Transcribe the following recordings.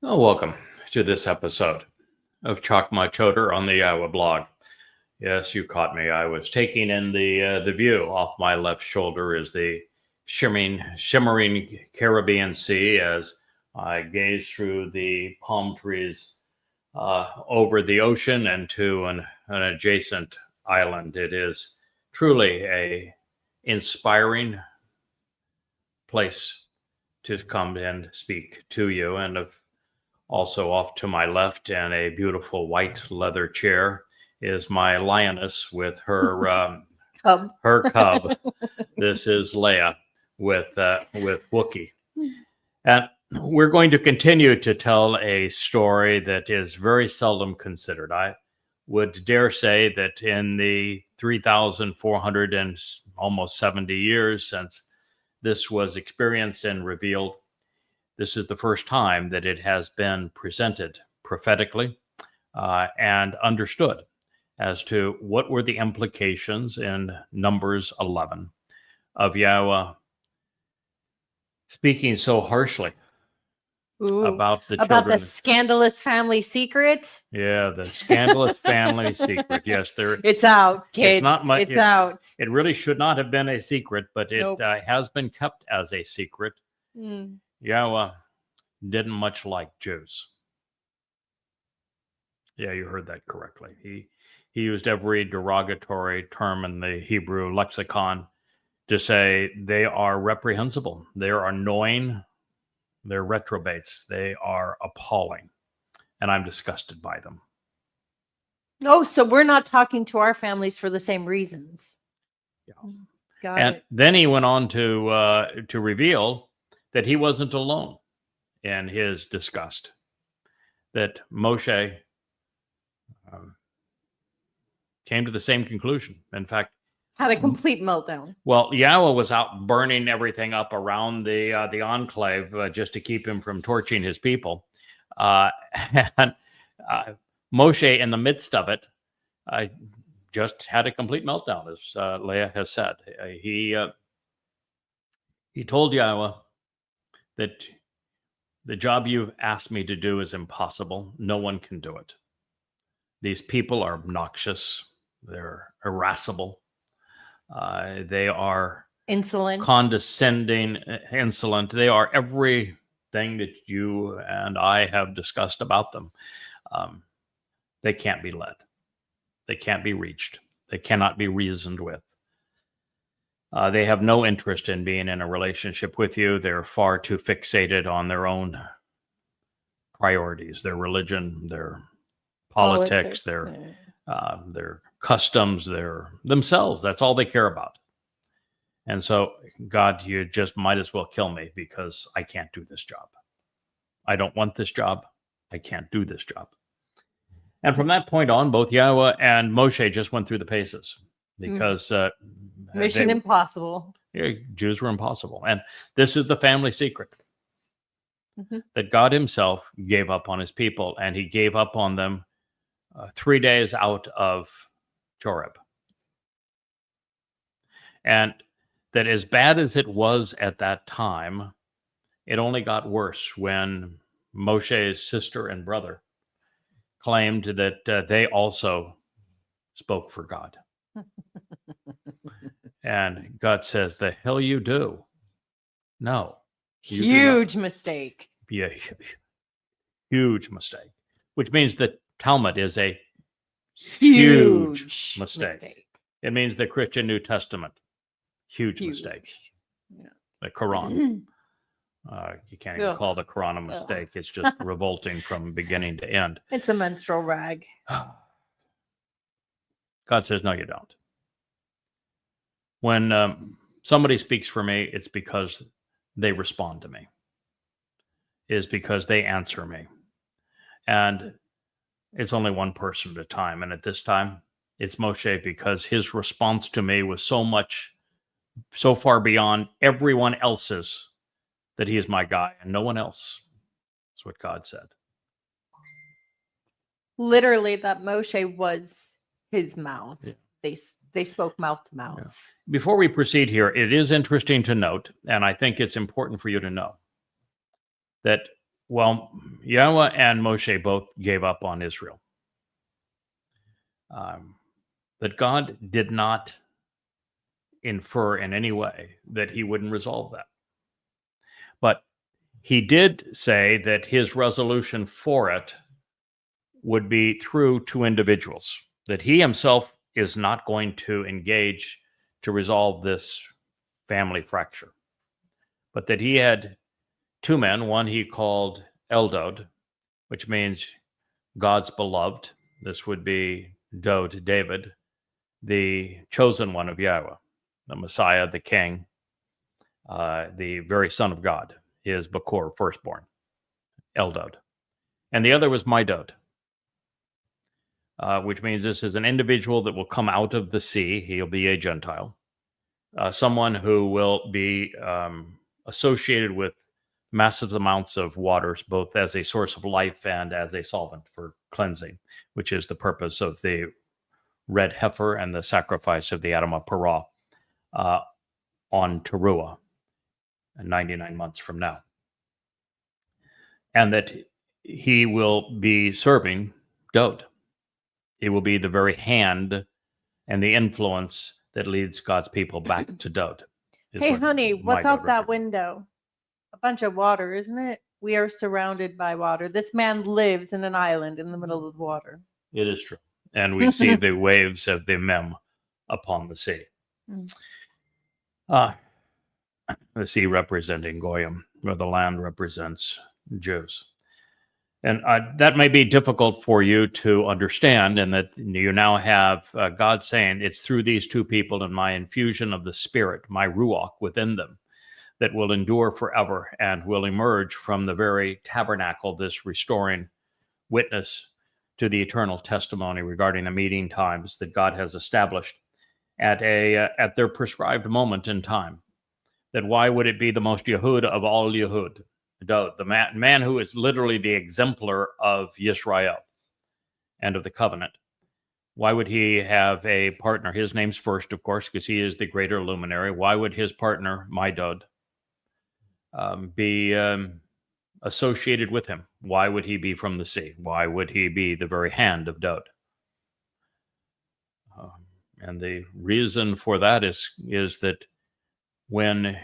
Oh, welcome to this episode of Chakmah Choter on the YAHOWah blog. Yes, you caught me. I was taking in the view. Off my left shoulder is the shimmering Caribbean Sea as I gaze through the palm trees over the ocean and to an adjacent island. It is truly a inspiring place to come and speak to you. And also off to my left in a beautiful white leather chair is my lioness with her Cub. her cub. This is Leia with Wookie. And we're going to continue to tell a story that is very seldom considered. I would dare say that in the 3,400 and almost 70 years since this was experienced and revealed, this is the first time that it has been presented prophetically and understood as to what were the implications in Numbers 11 of Yahweh speaking so harshly about the children. About the scandalous family secret. Yeah, the scandalous family secret. Yes, It's out, kids. It's not much. It's out. It really should not have been a secret, but it Nope. Has been kept as a secret. Yahweh didn't much like Jews. Yeah, you heard that correctly. He used every derogatory term in the Hebrew lexicon to say they are reprehensible, they are annoying, they're reprobates, they are appalling, and I'm disgusted by them. Oh, so we're not talking to our families for the same reasons. Yeah. Got And it. then he went on to reveal that he wasn't alone in his disgust, that Moshe came to the same conclusion. In fact, Had a complete meltdown. well, Yahweh was out burning everything up around the enclave just to keep him from torching his people. And Moshe, in the midst of it, just had a complete meltdown, as Leah has said. He told Yahweh that the job you've asked me to do is impossible. No one can do it. These people are obnoxious. They're irascible. They are Insolent. condescending, insolent. They are everything that you and I have discussed about them. They can't be led. They can't be reached. They cannot be reasoned with. They have no interest in being in a relationship with you. They're far too fixated on their own priorities, their religion, their politics, their customs, their themselves. That's all they care about. And so, God, you just might as well kill me because I can't do this job. I don't want this job. I can't do this job. And from that point on, both Yahweh and Moshe just went through the paces because Mission impossible. Jews were impossible. And this is the family secret, that God himself gave up on his people, and he gave up on them 3 days out of Towrah. And that as bad as it was at that time, it only got worse when Moshe's sister and brother claimed that they also spoke for God. And God says, the hell you do? No. Huge mistake. Be a huge mistake, which means that Talmud is a huge mistake. It means the Christian New Testament. Huge mistake. Yeah. The Quran. You can't even call the Quran a mistake. It's just revolting from beginning to end. It's a menstrual rag. God says, no, you don't. When somebody speaks for me, it's because they respond to me. It is because they answer me. And it's only one person at a time. And at this time, it's Moshe, because his response to me was so far beyond everyone else's, that he is my guy and no one else. That's what God said. Literally, that Moshe was his mouth. Yeah. They spoke mouth to mouth. Yeah. Before we proceed here, it is interesting to note, and I think it's important for you to know, that Well, Yahweh and Moshe both gave up on Israel. That God did not infer in any way that he wouldn't resolve that. But he did say that his resolution for it would be through two individuals, that he himself is not going to engage to resolve this family fracture, but that he had two men. One he called Dowd, which means God's beloved. This would be Dowd, David, the chosen one of Yahweh, the Messiah, the King, the very Son of God, his Bakor, firstborn, Dowd. And the other was Dowd, which means this is an individual that will come out of the sea. He'll be a Gentile, someone who will be associated with massive amounts of waters, both as a source of life and as a solvent for cleansing, which is the purpose of the red heifer and the sacrifice of the Adamah Parah on Towrah, 99 months from now. And that he will be serving Dowd. He will be the very hand and the influence that leads God's people back to Dowd. Hey, honey, what's out that window? A bunch of water, isn't it? We are surrounded by water. This man lives in an island in the middle of the water. It is true. And we see the waves of the Mem upon the sea. The sea representing Goyim, where the land represents Jews. And that may be difficult for you to understand, and that you now have God saying, it's through these two people and my infusion of the Spirit, my Ruach within them, that will endure forever and will emerge from the very tabernacle, this restoring witness to the eternal testimony regarding the meeting times that God has established at their prescribed moment in time. That why would it be the most Yehud of all Yehud? The man who is literally the exemplar of Yisrael and of the covenant. Why would he have a partner? His name's first, of course, because he is the greater luminary. Why would his partner, Dowd, be associated with him? Why would he be from the sea? Why would he be the very hand of Dowd? And the reason for that is that when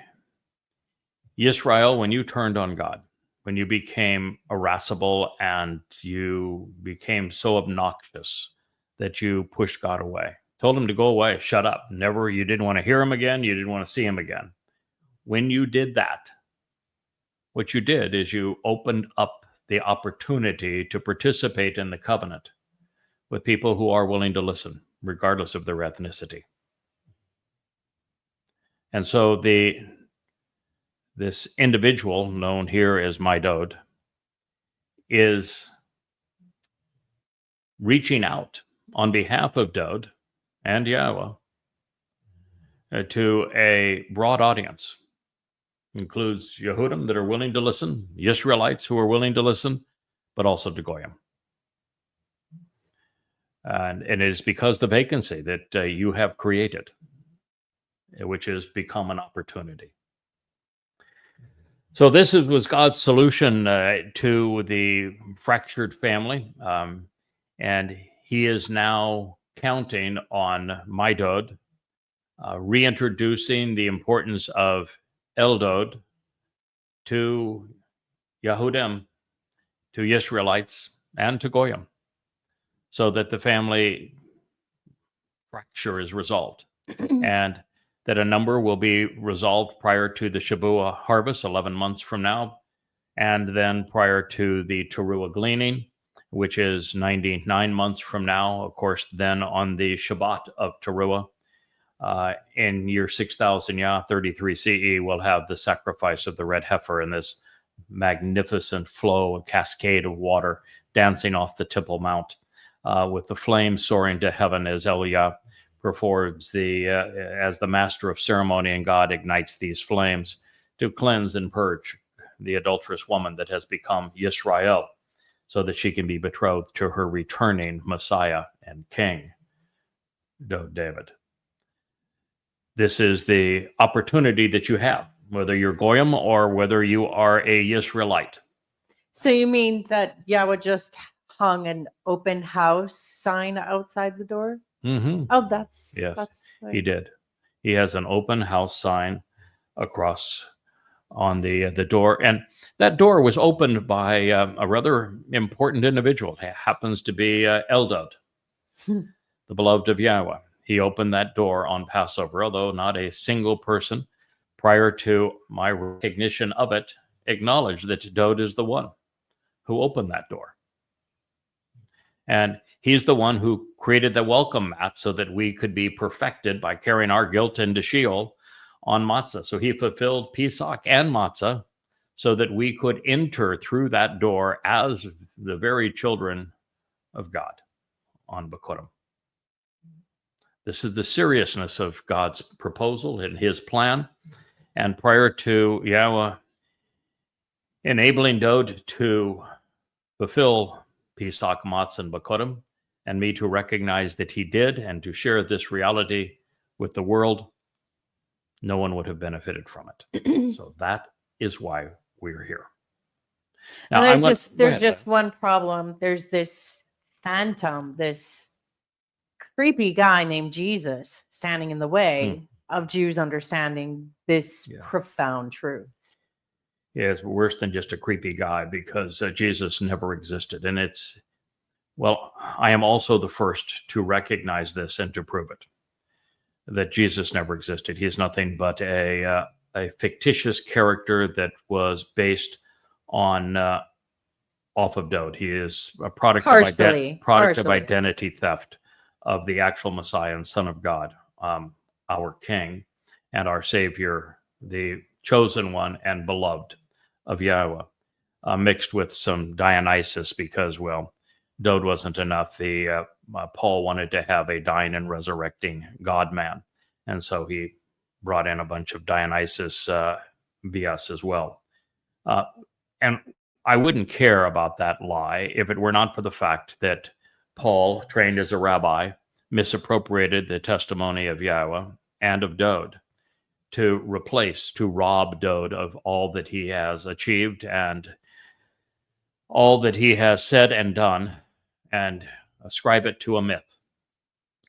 Yisrael, when you turned on God, when you became irascible and you became so obnoxious that you pushed God away, told him to go away, shut up, never, you didn't want to hear him again, you didn't want to see him again. When you did that, what you did is you opened up the opportunity to participate in the covenant with people who are willing to listen, regardless of their ethnicity. And so this individual, known here as Dowd, is reaching out on behalf of Dowd and Yahweh to a broad audience. Includes Yehudim that are willing to listen, Israelites who are willing to listen, but also to Goyim. And it is because the vacancy that you have created, which has become an opportunity. So this was God's solution to the fractured family. And he is now counting on Dowd, reintroducing the importance of Dowd to Yehudim, to Israelites, and to Goyim, so that the family fracture is resolved. And that a number will be resolved prior to the Shabuah harvest, 11 months from now, and then prior to the Towrah gleaning, which is 99 months from now. Of course, then on the Shabat of Towrah, in year 6000 Yah, 33 CE, we'll have the sacrifice of the red heifer in this magnificent flow, a cascade of water dancing off the Temple Mount, with the flames soaring to heaven as Eliah performs as the master of ceremony, and God ignites these flames to cleanse and purge the adulterous woman that has become Yisrael, so that she can be betrothed to her returning Messiah and King, David. This is the opportunity that you have, whether you're Goyim or whether you are a Yisraelite. So you mean that Yahweh just hung an open house sign outside the door? Mm-hmm. Oh, that's He did. He has an open house sign across on the door, and that door was opened by a rather important individual. It happens to be Dowd, the beloved of Yahweh. He opened that door on Passover, although not a single person prior to my recognition of it acknowledged that Dowd is the one who opened that door. And he's the one who created the welcome mat so that we could be perfected by carrying our guilt into Sheol on matzah. So he fulfilled Pesach and matzah so that we could enter through that door as the very children of God on Bakurim. This is the seriousness of God's proposal and his plan. And prior to Yahweh enabling Dowd to fulfill Pesach, Matzah, and Bakurim, and me to recognize that he did and to share this reality with the world, no one would have benefited from it. So that is why we're here. Now, there's just one problem. There's this phantom, this creepy guy named Jesus standing in the way of Jews understanding this profound truth. Yeah, it's worse than just a creepy guy, because Jesus never existed. And I am also the first to recognize this and to prove it, that Jesus never existed. He is nothing but a fictitious character that was based on off of Dowd. He is a product of identity theft of the actual Messiah and Son of God, our King and our Savior, the chosen one and beloved of Yahweh, mixed with some Dionysus, because, Dowd wasn't enough. Paul wanted to have a dying and resurrecting God-man, and so he brought in a bunch of Dionysus BS as well. And I wouldn't care about that lie if it were not for the fact that Paul, trained as a rabbi, misappropriated the testimony of Yahweh and of Dowd to rob Dowd of all that he has achieved and all that he has said and done, and ascribe it to a myth.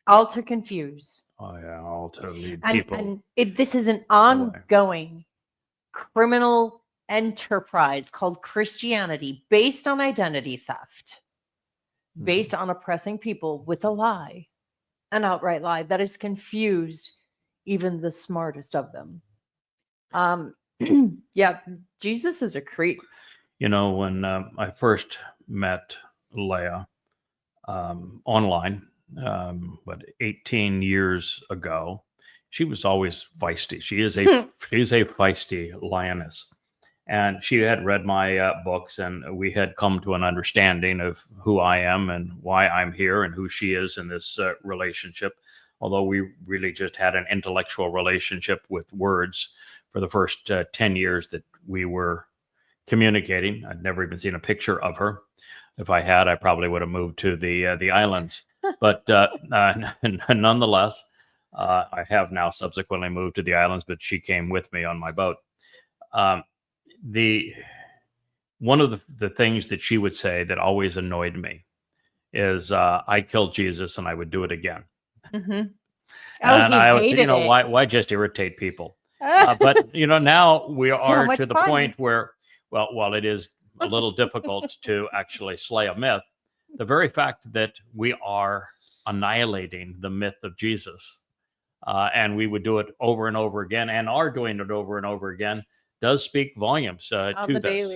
All to confuse. Oh, yeah, all to lead people. And this is an ongoing criminal enterprise called Christianity, based on identity theft, based on oppressing people with a lie, an outright lie that has confused even the smartest of them. Jesus is a creep. When I first met Leah online, 18 years ago, she was always feisty. She is a feisty lioness. And she had read my books, and we had come to an understanding of who I am and why I'm here and who she is in this relationship. Although we really just had an intellectual relationship with words for the first 10 years that we were communicating. I'd never even seen a picture of her. If I had, I probably would have moved to the islands. But nonetheless, I have now subsequently moved to the islands, but she came with me on my boat. One of the things that she would say that always annoyed me is, I killed Jesus and I would do it again. Mm-hmm. And I would, why just irritate people? But now we are to the point where, while it is a little difficult to actually slay a myth, the very fact that we are annihilating the myth of Jesus, and we would do it over and over again, and are doing it over and over again, does speak volumes to this.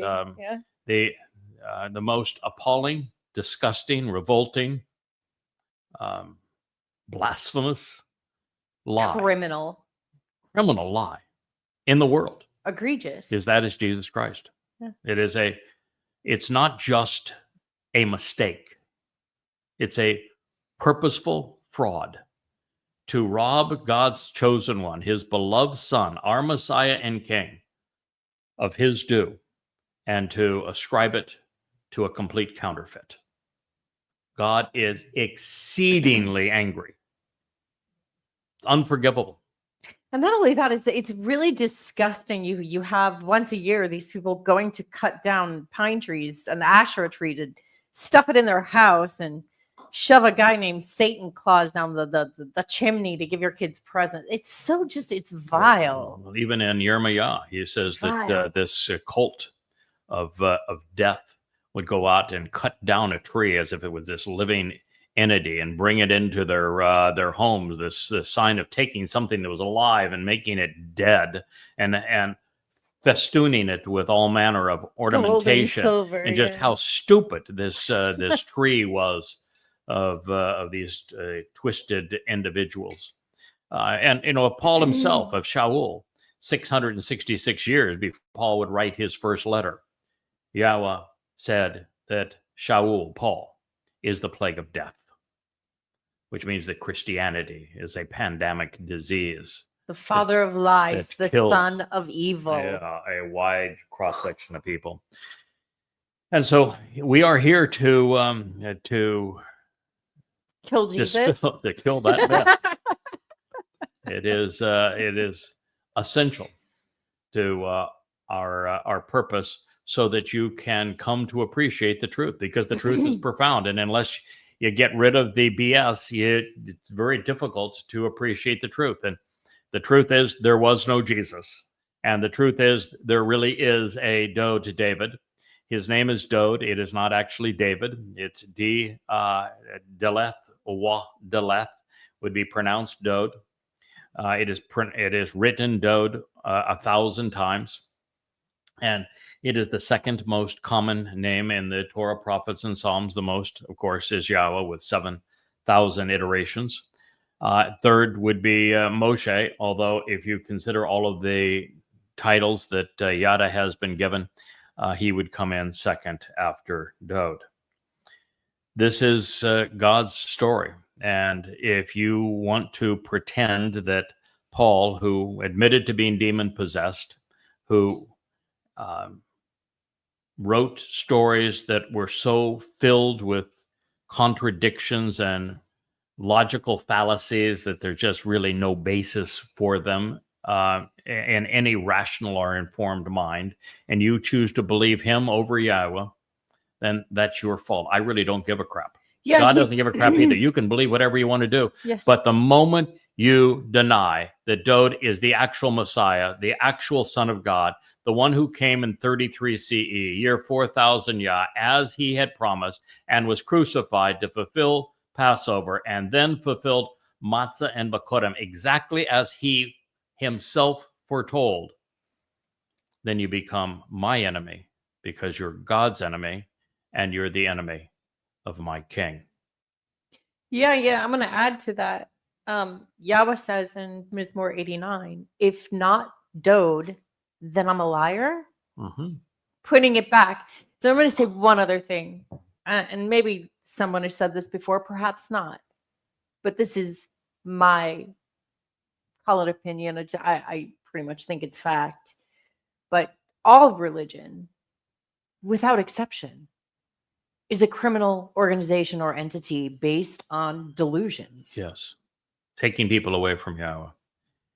The most appalling, disgusting, revolting, blasphemous lie, criminal lie in the world, egregious, is Jesus Christ. Yeah. It's not just a mistake. It's a purposeful fraud to rob God's chosen one, his beloved Son, our Messiah and King, of his due, and to ascribe it to a complete counterfeit. God is exceedingly angry. It's unforgivable. And not only that, it's really disgusting. You have once a year these people going to cut down pine trees, an Asherah tree, to stuff it in their house and shove a guy named Satan Claus down the chimney to give your kids presents. It's so it's vile. Well, even in Yirmiyah, he says that this cult of death would go out and cut down a tree as if it was this living entity and bring it into their homes. This sign of taking something that was alive and making it dead and festooning it with all manner of ornamentation, silver, and just how stupid this this tree was of these twisted individuals. And Paul himself of Shaul, 666 years before Paul would write his first letter, Yahweh said that Shaul, Paul, is the plague of death, which means that Christianity is a pandemic disease. The father of lies, the son of evil. A wide cross-section of people. And so we are here to kill Jesus. To kill that myth. It is essential to our purpose, so that you can come to appreciate the truth, because the truth is profound. And unless you get rid of the BS, it's very difficult to appreciate the truth. And the truth is, there was no Jesus. And the truth is, there really is a Dowd to David. His name is Dowd. It is not actually David. It's Deleth would be pronounced Dowd. It is written Dowd 1,000 times. And it is the second most common name in the Torah, prophets, and Psalms. The most, of course, is Yahweh with 7,000 iterations. Third would be Moshe, although if you consider all of the titles that Yada has been given, he would come in second after Dowd. This is God's story. And if you want to pretend that Paul, who admitted to being demon-possessed, who wrote stories that were so filled with contradictions and logical fallacies that there's just really no basis for them in any rational or informed mind, and you choose to believe him over Yahweh, then that's your fault. I really don't give a crap. Yeah, God doesn't give a crap either. You can believe whatever you want to do. Yeah. But the moment you deny that Dowd is the actual Messiah, the actual Son of God, the one who came in 33 CE, year 4000 Yah, as he had promised, and was crucified to fulfill Passover, and then fulfilled Matzah and Bakorim, exactly as he himself foretold, then you become my enemy, because you're God's enemy, and you're the enemy of my king. Yeah. I'm going to add to that. Yahweh says in Mizmor 89, if not Dowd, then I'm a liar. Mm-hmm. Putting it back. So I'm going to say one other thing. And maybe someone has said this before, perhaps not. But this is my, call it opinion. I pretty much think it's fact. But all religion, without exception, is a criminal organization or entity based on delusions. Yes. Taking people away from Yahweh.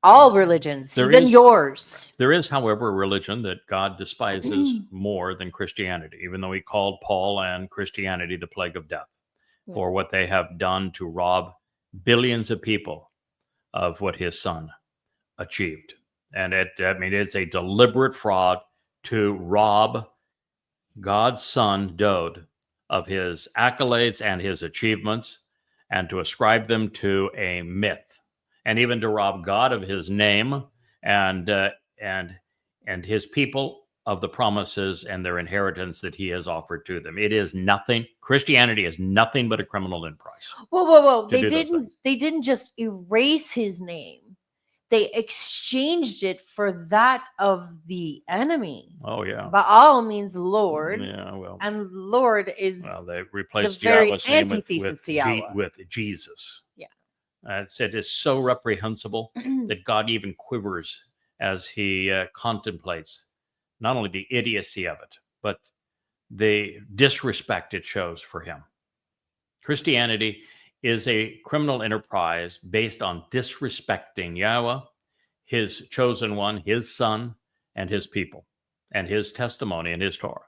All religions, even yours. There is, however, a religion that God despises more than Christianity, even though he called Paul and Christianity the plague of death for what they have done to rob billions of people of what his son achieved. And it's a deliberate fraud to rob God's son, Dowd, of his accolades and his achievements, and to ascribe them to a myth, and even to rob God of his name and his people of the promises and their inheritance that he has offered to them. It is nothing. Christianity is nothing but a criminal enterprise. Whoa. They didn't just erase his name. They exchanged it for that of the enemy. Oh, yeah. Baal means Lord. Yeah, well. And Lord is they replaced the very Yahweh's name with Jesus. Yeah. It is so reprehensible that God even quivers as he contemplates not only the idiocy of it, but the disrespect it shows for him. Christianity is a criminal enterprise based on disrespecting Yahweh, his chosen one, his son, and his people, and his testimony and his Torah.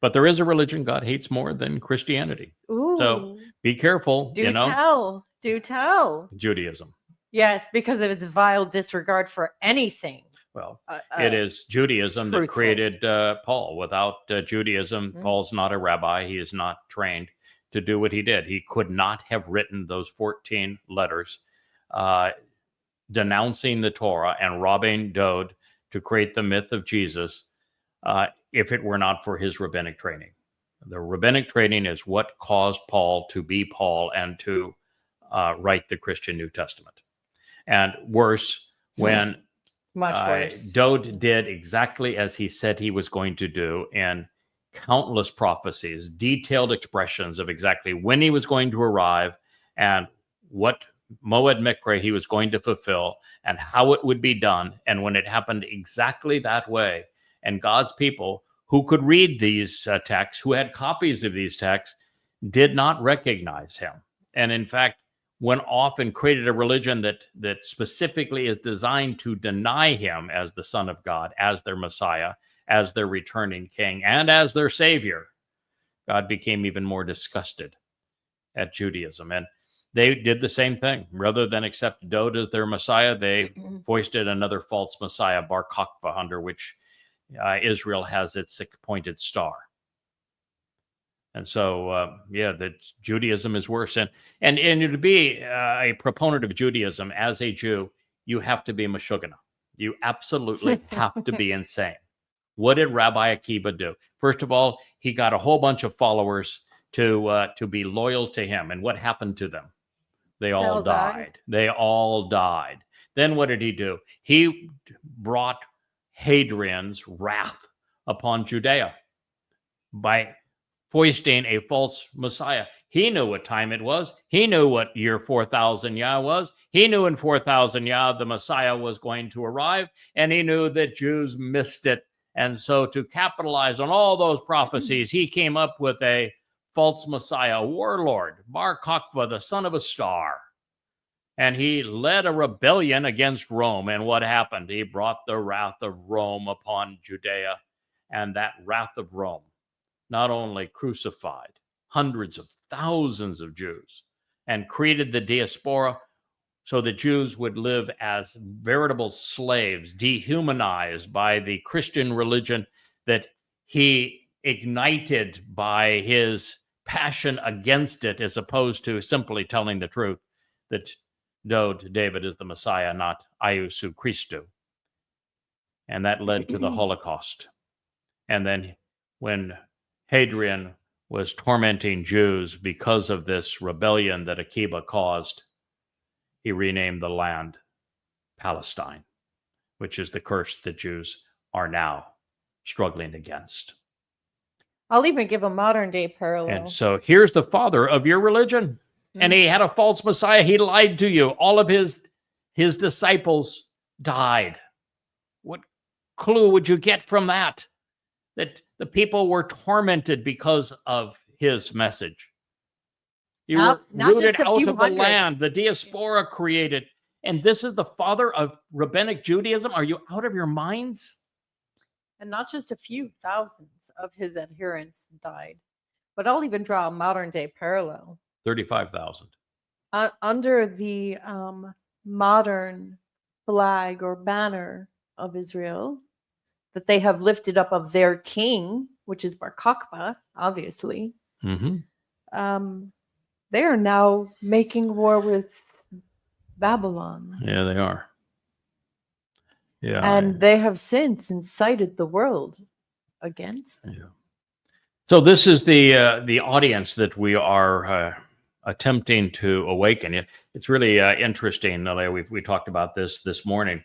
But there is a religion God hates more than Christianity. Ooh. So be careful. Do tell. Do tell. Judaism. Yes, because of its vile disregard for anything. Well, it is Judaism that created Paul. Without Judaism, Paul's not a rabbi. He is not trained to do what he did. He could not have written those 14 letters denouncing the Torah and robbing Dowd to create the myth of Jesus if it were not for his rabbinic training. The rabbinic training is what caused Paul to be Paul and to write the Christian New Testament. And worse, when much worse, Dowd did exactly as he said he was going to do in countless prophecies, detailed expressions of exactly when he was going to arrive and what Moed Mikre he was going to fulfill and how it would be done. And when it happened exactly that way, and God's people who could read these texts, who had copies of these texts, did not recognize him. And in fact, went off and created a religion that specifically is designed to deny him as the Son of God, as their Messiah, as their returning king, and as their savior. God became even more disgusted at Judaism. And they did the same thing. Rather than accept Dowd as their Messiah, they foisted another false Messiah, Bar Kokhba, under which Israel has its appointed star. And so, that Judaism is worse. And to be a proponent of Judaism as a Jew, you have to be Meshuggah. You absolutely have to be insane. What did Rabbi Akiva do? First of all, he got a whole bunch of followers to be loyal to him. And what happened to them? They all died. They all died. Then what did he do? He brought Hadrian's wrath upon Judea by foisting a false Messiah. He knew what time it was. He knew what year 4000 Yah was. He knew in 4000 Yah the Messiah was going to arrive, and he knew that Jews missed it. And so to capitalize on all those prophecies, he came up with a false Messiah, Warlord, Bar Kokhba, the son of a star. And he led a rebellion against Rome. And what happened? He brought the wrath of Rome upon Judea. And that wrath of Rome not only crucified hundreds of thousands of Jews and created the Diaspora so the Jews would live as veritable slaves, dehumanized by the Christian religion that he ignited by his passion against it, as opposed to simply telling the truth that David is the Messiah, not Iesu Christou. And that led to the Holocaust. And then when Hadrian was tormenting Jews because of this rebellion that Akiva caused, he renamed the land Palestine, which is the curse that Jews are now struggling against. I'll even give a modern day parallel. And so here's the father of your religion. And he had a false Messiah. He lied to you. All of his disciples died. What clue would you get from that? That the people were tormented because of his message. You were rooted out of the land. The Diaspora created. And this is the father of rabbinic Judaism? Are you out of your minds? And not just a few thousands of his adherents died. But I'll even draw a modern day parallel. 35,000. Under the modern flag or banner of Israel that they have lifted up of their king, which is Bar Kokhba, obviously. Mm-hmm. They are now making war with Babylon. Yeah, they are. Yeah. And they have since incited the world against them. Yeah. So this is the audience that we are attempting to awaken. It's really interesting. We talked about this morning.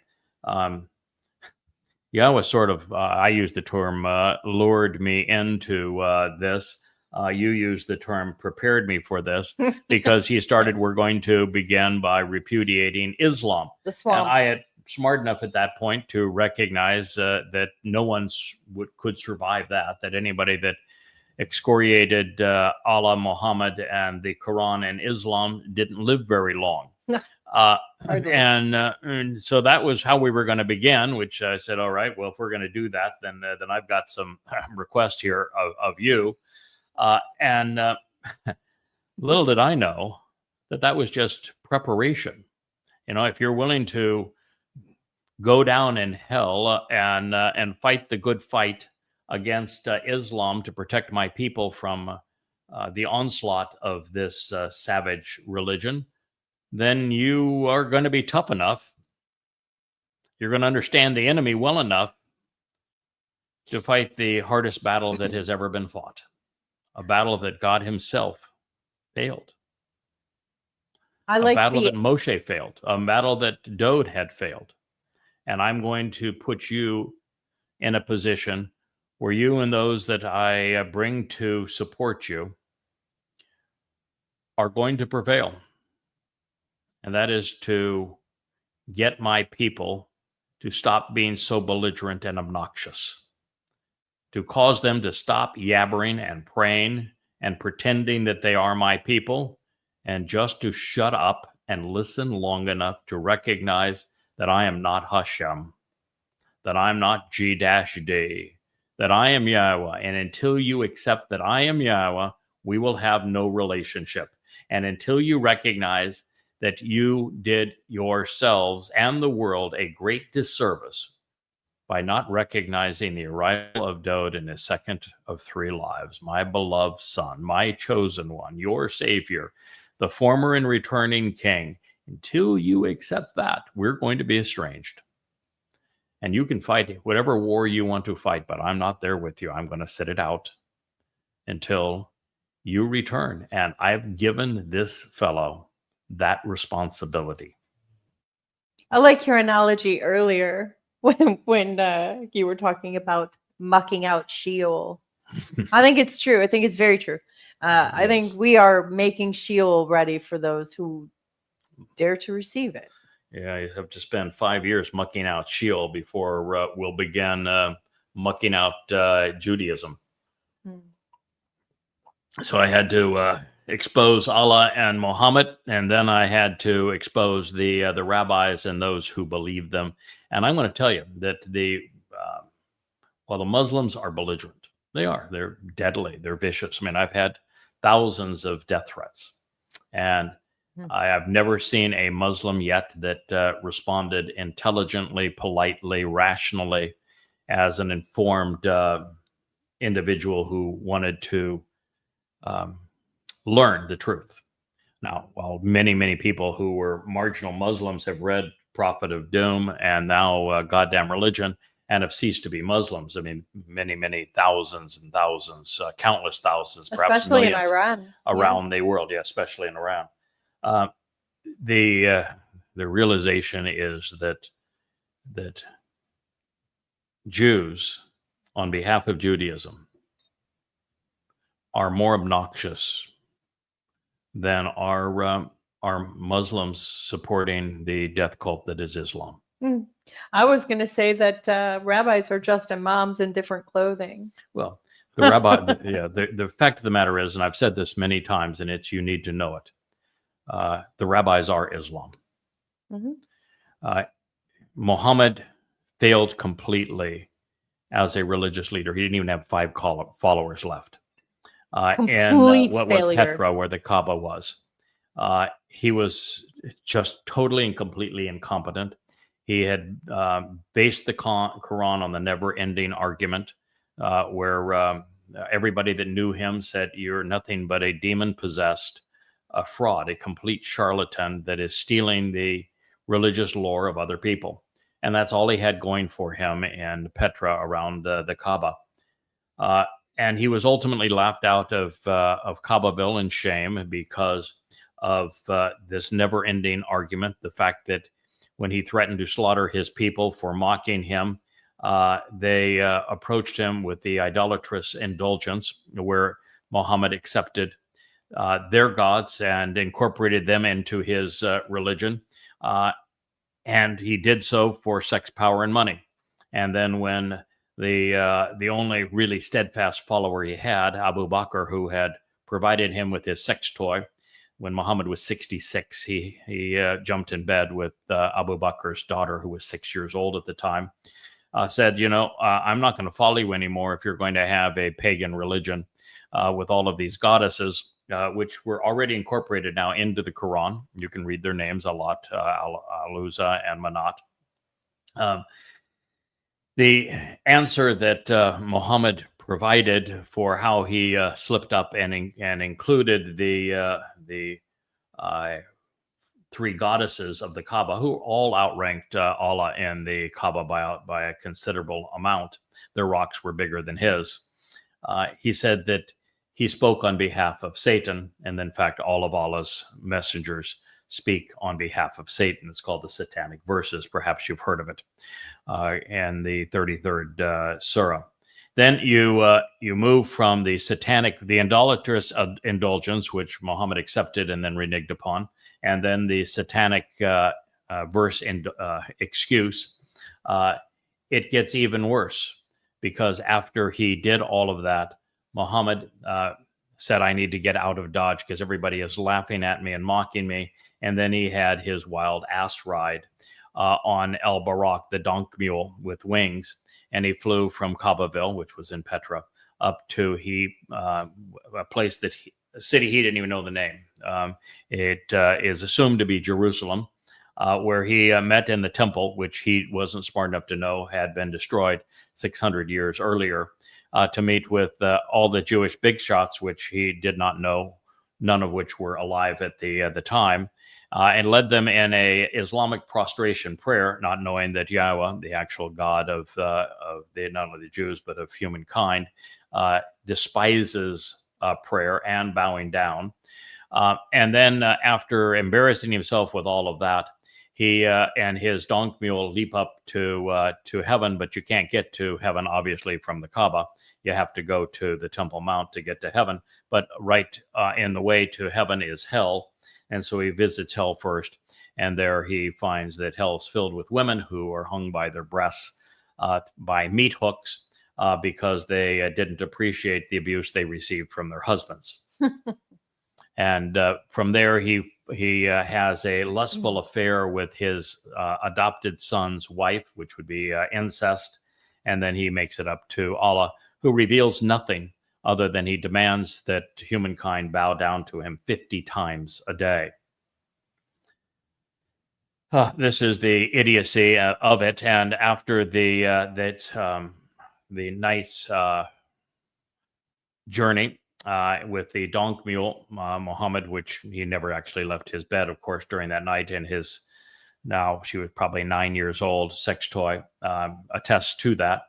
Yahweh sort of, I use the term, lured me into this. You use the term prepared me for this because we're going to begin by repudiating Islam. The swamp. And I had smart enough at that point to recognize that no one could survive that anybody that excoriated Allah, Muhammad, and the Quran and Islam didn't live very long. And so that was how we were going to begin, which I said, all right, well, if we're going to do that, then I've got some request here of you. Little did I know that was just preparation. If you're willing to go down in hell and fight the good fight against Islam to protect my people from the onslaught of this savage religion, then you are going to be tough enough. You're going to understand the enemy well enough to fight the hardest battle that has ever been fought, a battle that God himself failed. A battle that Moshe failed, a battle that Dowd had failed. And I'm going to put you in a position where you and those that I bring to support you are going to prevail. And that is to get my people to stop being so belligerent and obnoxious, to cause them to stop yabbering and praying and pretending that they are my people, and just to shut up and listen long enough to recognize that I am not Hashem, that I'm not G-D, that I am Yahweh. And until you accept that I am Yahweh, we will have no relationship. And until you recognize that you did yourselves and the world a great disservice by not recognizing the arrival of Dowd in his second of three lives, my beloved son, my chosen one, your savior, the former and returning king. Until you accept that, we're going to be estranged. And you can fight whatever war you want to fight, but I'm not there with you. I'm going to sit it out until you return. And I've given this fellow that responsibility. I like your analogy earlier when you were talking about mucking out Sheol. I think it's true. I think it's very true. I think we are making Sheol ready for those who dare to receive it. Yeah, you have to spend 5 years mucking out Sheol before we'll begin mucking out Judaism. So I had to expose Allah and Muhammad, and then I had to expose the rabbis and those who believe them. And I'm going to tell you that while the Muslims are belligerent, they're deadly, they're vicious. I mean, I've had thousands of death threats, and I have never seen a Muslim yet that responded intelligently, politely, rationally, as an informed individual who wanted to learn the truth. Now, while many people who were marginal Muslims have read Prophet of Doom and now Goddamn Religion and have ceased to be Muslims, I mean, many thousands and thousands, countless thousands, perhaps especially millions in Iran, around the world. Yeah, especially in Iran. The realization is that Jews, on behalf of Judaism, are more obnoxious than are Muslims supporting the death cult that is Islam. I was going to say that rabbis are just imams in different clothing. Well, the rabbi, the fact of the matter is, and I've said this many times, and you need to know it. The rabbis are Islam. Muhammad failed completely as a religious leader. He didn't even have 5 followers left. And what was Petra, where the Kaaba was. He was just totally and completely incompetent. He had based the Quran on the never-ending argument, where everybody that knew him said, "You're nothing but a demon-possessed fraud, a complete charlatan that is stealing the religious lore of other people." And that's all he had going for him in Petra around the Kaaba. And he was ultimately laughed out of Kaabaville in shame because of this never-ending argument. The fact that when he threatened to slaughter his people for mocking him, they approached him with the idolatrous indulgence, where Muhammad accepted their gods and incorporated them into his religion. And he did so for sex, power, and money. And then when the only really steadfast follower he had, Abu Bakr, who had provided him with his sex toy, when Muhammad was 66, he jumped in bed with Abu Bakr's daughter, who was 6 years old at the time, said, I'm not going to follow you anymore if you're going to have a pagan religion with all of these goddesses, which were already incorporated now into the Quran. You can read their names, Alat, Al-Uzza, and Manat. The answer that Muhammad provided for how he slipped up and included the three goddesses of the Kaaba, who all outranked Allah and the Kaaba by a considerable amount. Their rocks were bigger than his. He said that he spoke on behalf of Satan, and in fact, all of Allah's messengers speak on behalf of Satan. It's called the Satanic Verses. Perhaps you've heard of it. And the 33rd Surah. Then you move from the satanic, the idolatrous indulgence, which Muhammad accepted and then reneged upon, and then the satanic verse excuse. It gets even worse, because after he did all of that, Muhammad said, I need to get out of Dodge because everybody is laughing at me and mocking me. And then he had his wild ass ride on El Barak, the donk mule with wings. And he flew from Kaabaville, which was in Petra, up to a place a city he didn't even know the name. It is assumed to be Jerusalem, where he met in the temple, which he wasn't smart enough to know had been destroyed 600 years earlier, to meet with all the Jewish big shots, which he did not know, none of which were alive at the time. And led them in a Islamic prostration prayer, not knowing that Yahweh, the actual God of not only the Jews but of humankind, despises prayer and bowing down. And then after embarrassing himself with all of that, he and his donk mule leap up to heaven, but you can't get to heaven, obviously, from the Kaaba. You have to go to the Temple Mount to get to heaven. But right in the way to heaven is hell. And so he visits hell first, and there he finds that hell is filled with women who are hung by their breasts by meat hooks because they didn't appreciate the abuse they received from their husbands. And from there, he has a lustful affair with his adopted son's wife, which would be incest. And then he makes it up to Allah, who reveals nothing other than he demands that humankind bow down to him 50 times a day. This is the idiocy of it. And after the night's journey with the donk mule, Muhammad, which he never actually left his bed, of course, during that night, and his, now she was probably 9 years old, sex toy, attests to that,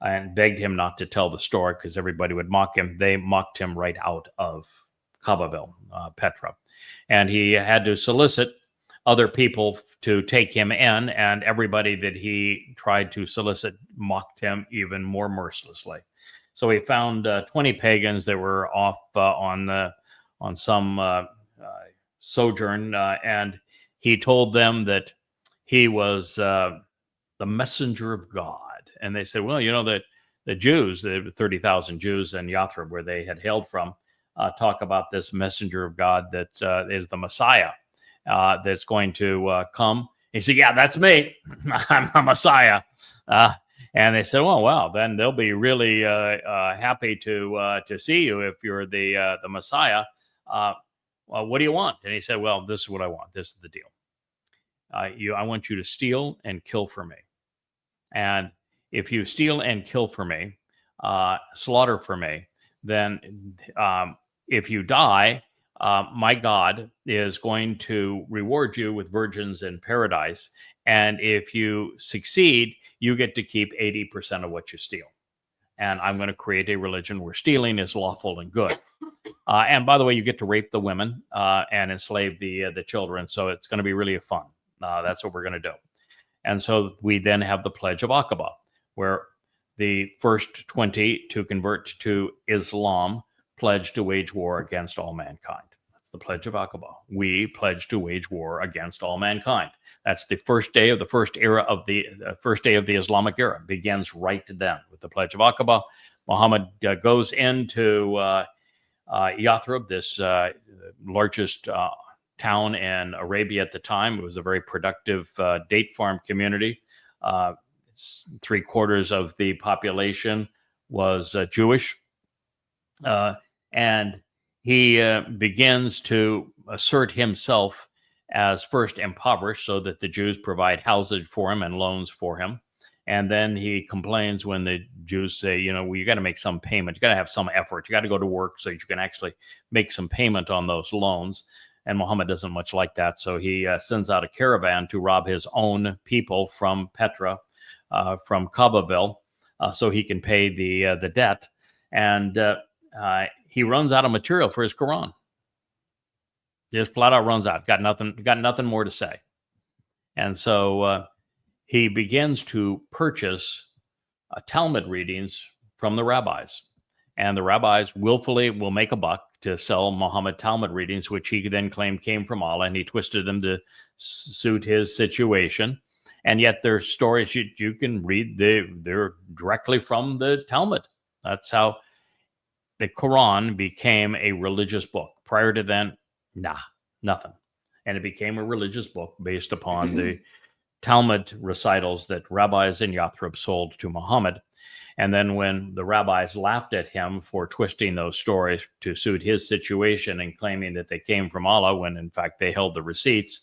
and begged him not to tell the story because everybody would mock him. They mocked him right out of Kaabaville, Petra. And he had to solicit other people to take him in, and everybody that he tried to solicit mocked him even more mercilessly. So he found 20 pagans that were off on some sojourn, and he told them that he was the messenger of God. And they said, well, you know, that the Jews, the 30,000 Jews in Yathrib, where they had hailed from, talk about this messenger of God that is the Messiah that's going to come. He said, yeah, that's me. I'm a Messiah. And they said, well, wow, then they'll be really happy to see you if you're the Messiah. Well, what do you want? And he said, well, this is what I want. This is the deal. I want you to steal and kill for me. And if you steal and kill for me, slaughter for me, then if you die, my God is going to reward you with virgins in paradise. And if you succeed, you get to keep 80% of what you steal. And I'm going to create a religion where stealing is lawful and good. And by the way, you get to rape the women and enslave the children. So it's going to be really fun. That's what we're going to do. And so we then have the Pledge of Akiva, where the first 20 to convert to Islam pledge to wage war against all mankind. That's the Pledge of Akiva. We pledge to wage war against all mankind. That's the first day of the first era of the first day of the Islamic era. It begins right then with the Pledge of Akiva. Muhammad goes into Yathrib, this largest town in Arabia at the time. It was a very productive date farm community. 3/4 of the population was Jewish. And he begins to assert himself as first impoverished so that the Jews provide housing for him and loans for him. And then he complains when the Jews say, well, you got to make some payment. You got to have some effort. You got to go to work so you can actually make some payment on those loans. And Muhammad doesn't much like that. So he sends out a caravan to rob his own people from Petra, from Kabaville, so he can pay the debt. And he runs out of material for his Quran. Just flat out runs out. Got nothing more to say. And so he begins to purchase Talmud readings from the rabbis. And the rabbis willfully will make a buck to sell Muhammad Talmud readings, which he then claimed came from Allah, and he twisted them to suit his situation. And yet their stories, you can read, they're directly from the Talmud. That's how the Quran became a religious book. Prior to then, nothing. And it became a religious book based upon the Talmud recitals that rabbis in Yathrib sold to Muhammad. And then when the rabbis laughed at him for twisting those stories to suit his situation and claiming that they came from Allah, when in fact they held the receipts,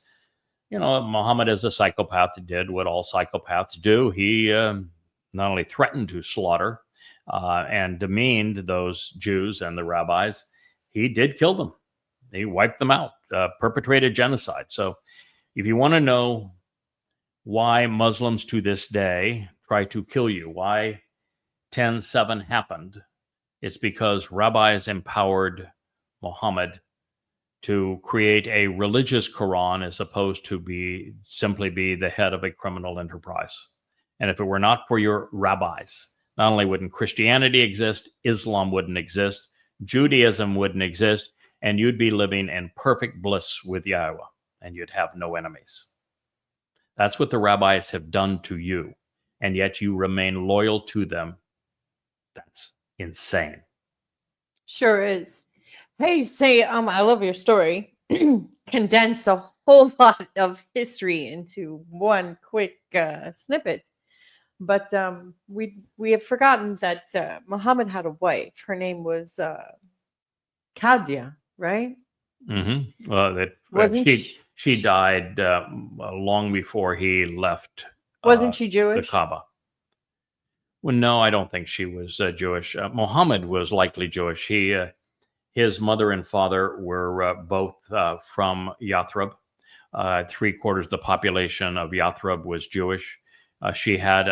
Muhammad, as a psychopath, did what all psychopaths do. He not only threatened to slaughter and demeaned those Jews and the rabbis, he did kill them. He wiped them out, perpetrated genocide. So if you want to know why Muslims to this day try to kill you, why 10/7 happened, it's because rabbis empowered Muhammad to create a religious Quran as opposed to simply be the head of a criminal enterprise. And if it were not for your rabbis, not only wouldn't Christianity exist, Islam wouldn't exist, Judaism wouldn't exist, and you'd be living in perfect bliss with Yahweh, and you'd have no enemies. That's what the rabbis have done to you, and yet you remain loyal to them. That's insane. Sure is. Hey, I love your story. Condensed a whole lot of history into one quick snippet. But we have forgotten that Muhammad had a wife. Her name was Kadia, right? Mm-hmm. Well, she died long before he left. Wasn't she Jewish? The Kaaba. Well, no, I don't think she was Jewish. Muhammad was likely Jewish. His mother and father were both from Yathrib. 3/4 of the population of Yathrib was Jewish. She had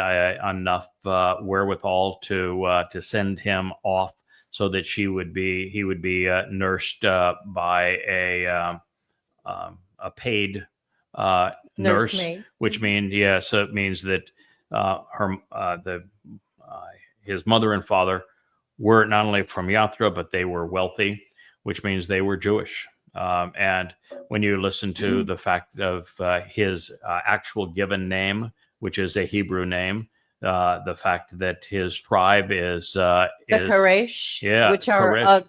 enough wherewithal to send him off so that he would be nursed by a paid nurse, which means so it means that his mother and father were not only from Yathrib, but they were wealthy, which means they were Jewish. And when you listen to the fact of his actual given name, which is a Hebrew name, the fact that his tribe is the Quraysh,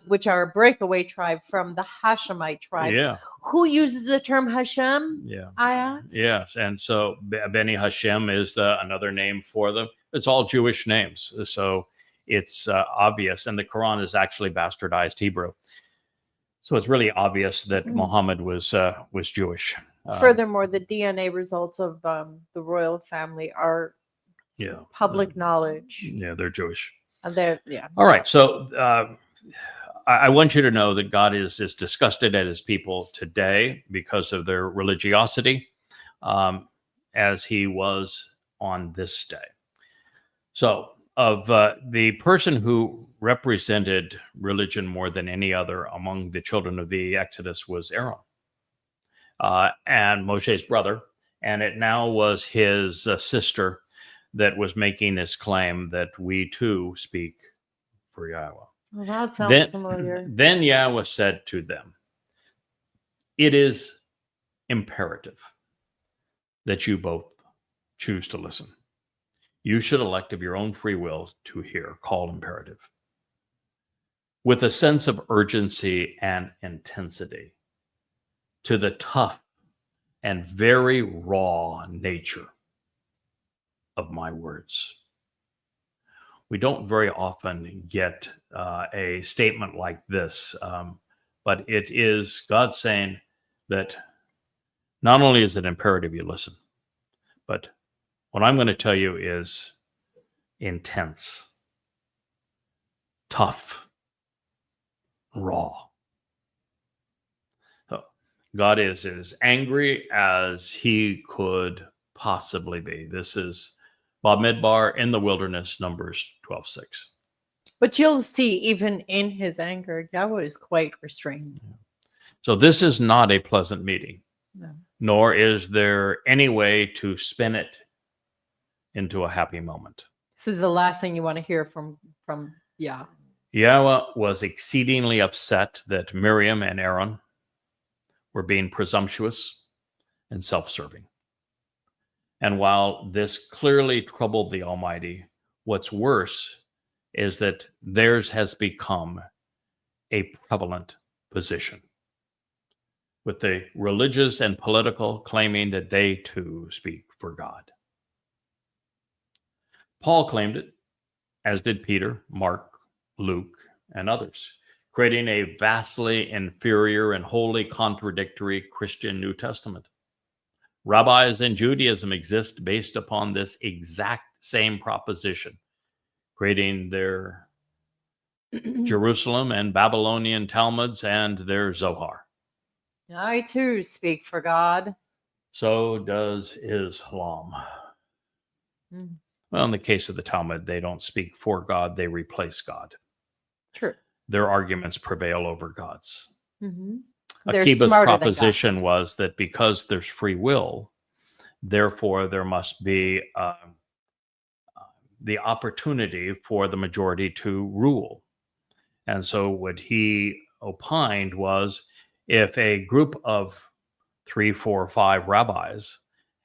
which are a breakaway tribe from the Hashemite tribe. Yeah. Who uses the term Hashem? Yeah. I ask. Yes, and so Beni Hashem is another name for them. It's all Jewish names, so it's obvious. And the Quran is actually bastardized Hebrew, so it's really obvious that Muhammad was Jewish. Furthermore, the DNA results of the royal family are public knowledge. Yeah, they're Jewish. All right. So I want you to know that God is disgusted at his people today because of their religiosity, as he was on this day. So of the person who represented religion more than any other among the children of the Exodus was Aaron, and Moshe's brother. And it now was his sister that was making this claim that we too speak for Yahweh. Well, that sounds familiar. Then Yahweh said to them, "It is imperative that you both choose to listen. You should elect of your own free will to hear," called imperative. with a sense of urgency and intensity to the tough and very raw nature of my words. We don't very often get a statement like this, but it is God saying that not only is it imperative you listen, but what I'm going to tell you is intense, tough, raw. So God is as angry as he could possibly be. This is Bamidbar in the wilderness, Numbers 12:6. But you'll see, even in his anger, Yahweh is quite restrained. So this is not a pleasant meeting, No. nor is there any way to spin it into a happy moment. This is the last thing you want to hear from Yah. Yahweh was exceedingly upset that Miriam and Aaron were being presumptuous and self-serving. And while this clearly troubled the Almighty, what's worse is that theirs has become a prevalent position, with the religious and political claiming that they too speak for God. Paul claimed it, as did Peter, Mark, Luke, and others, creating a vastly inferior and wholly contradictory Christian New Testament. Rabbis in Judaism exist based upon this exact same proposition, creating their Jerusalem and Babylonian Talmuds and their Zohar. I too speak for God. So does Islam. Well, in the case of the Talmud, they don't speak for God, they replace God. True. Their arguments prevail over God's. They're Akiva's smarter than proposition was that because there's free will, therefore there must be the opportunity for the majority to rule. And so what he opined was, if a group of 3, 4, 5 rabbis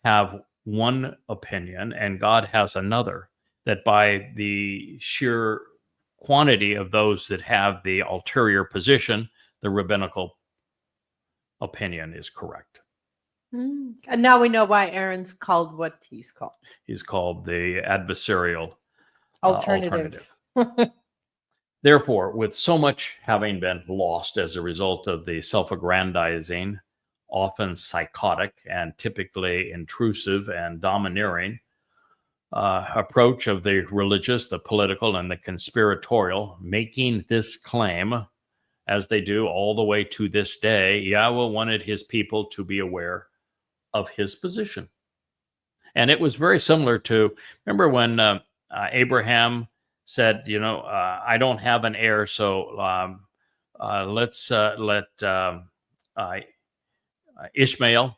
have one opinion and God has another, that by the sheer quantity of those that have the ulterior position, the rabbinical opinion is correct. And now we know why Aaron's called what he's called. He's called the adversarial Alternative. Therefore, with so much having been lost as a result of the self-aggrandizing, often psychotic and typically intrusive and domineering approach of the religious, the political, and the conspiratorial, making this claim, as they do all the way to this day, Yahweh wanted his people to be aware of his position. And it was very similar to, remember when Abraham said, I don't have an heir, so let's let Ishmael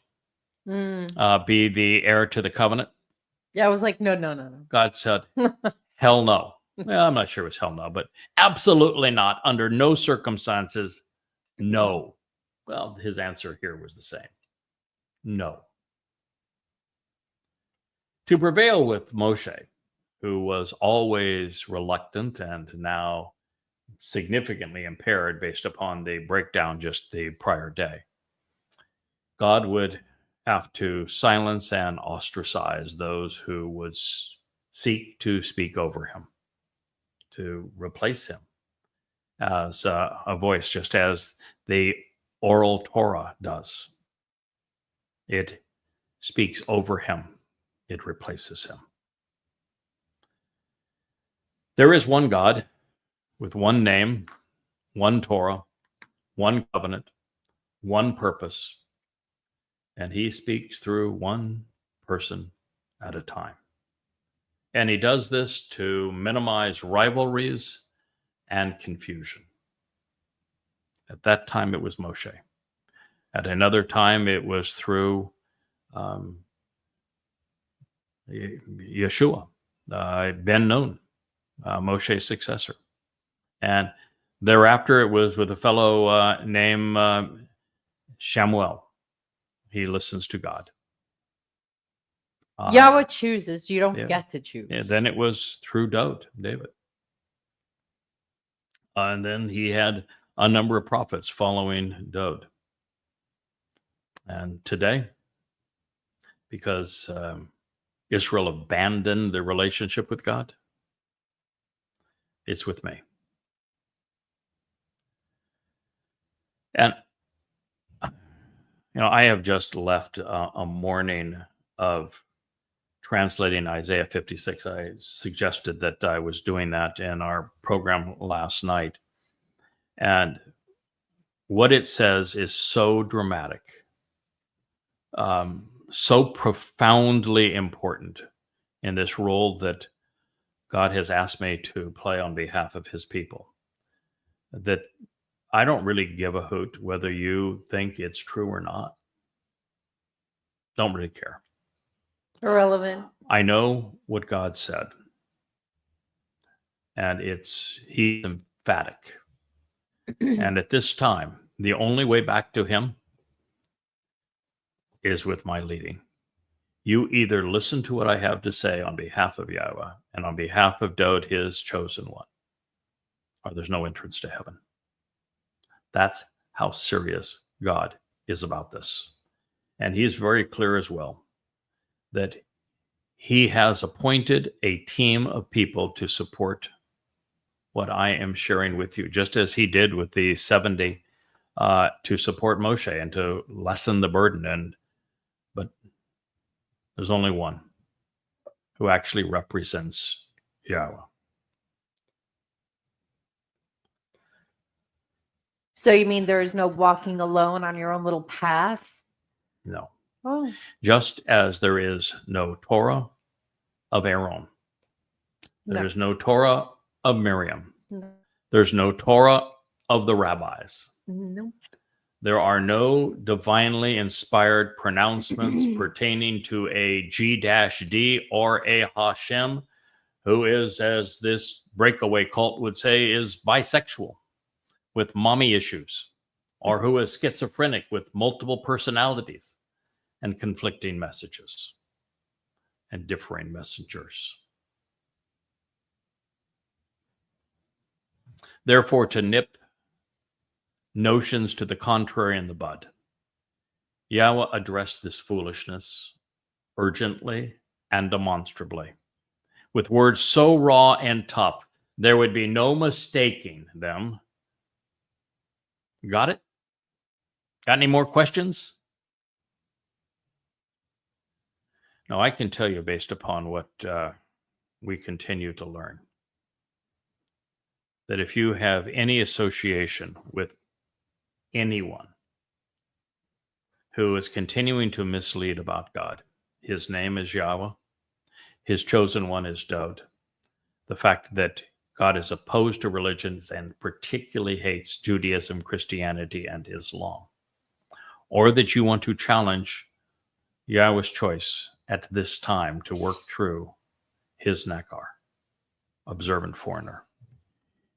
be the heir to the covenant. Yeah, I was like, no. God said, hell no. Well, I'm not sure it was hell no, but absolutely not. Under no circumstances, no. Well, his answer here was the same. No. To prevail with Moshe, who was always reluctant and now significantly impaired based upon the breakdown just the prior day, God would have to silence and ostracize those who would seek to speak over him, to replace him as a voice, just as the oral Torah does. It speaks over him. It replaces him. There is one God with one name, one Torah, one covenant, one purpose, and he speaks through one person at a time. And he does this to minimize rivalries and confusion. At that time, it was Moshe. At another time, it was through Yeshua, Ben Nun, Moshe's successor. And thereafter, it was with a fellow named Shamuel. He listens to God. Yahweh chooses. You don't get to choose. And then it was through Dowd, David. And then he had a number of prophets following Dowd. And today, because Israel abandoned their relationship with God, it's with me. And, I have just left a morning of translating Isaiah 56. I suggested that I was doing that in our program last night. And what it says is so dramatic, so profoundly important in this role that God has asked me to play on behalf of his people, that I don't really give a hoot whether you think it's true or not. Don't really care. Irrelevant. I know what God said, and he's emphatic. And at this time, the only way back to him is with my leading. You either listen to what I have to say on behalf of Yahweh and on behalf of Dowd, his chosen one, or there's no entrance to heaven. That's how serious God is about this. And he's very clear as well that he has appointed a team of people to support what I am sharing with you, just as he did with the 70 to support Moshe and to lessen the burden. But there's only one who actually represents Yahweh. So you mean there is no walking alone on your own little path? No. Oh. Just as there is no Torah of Aaron. There is no Torah of Miriam. No. There's no Torah of the rabbis. No. There are no divinely inspired pronouncements pertaining to a G-D or a Hashem, who is, as this breakaway cult would say, is bisexual with mommy issues, or who is schizophrenic with multiple personalities and conflicting messages and differing messengers. Therefore, to nip notions to the contrary in the bud, Yahweh addressed this foolishness urgently and demonstrably, with words so raw and tough, there would be no mistaking them. Got it? Got any more questions? Now, I can tell you, based upon what we continue to learn, that if you have any association with anyone who is continuing to mislead about God, his name is Yahweh, his chosen one is Dowd. The fact that God is opposed to religions and particularly hates Judaism, Christianity, and Islam, or that you want to challenge Yahweh's choice at this time to work through his Nakar, observant foreigner,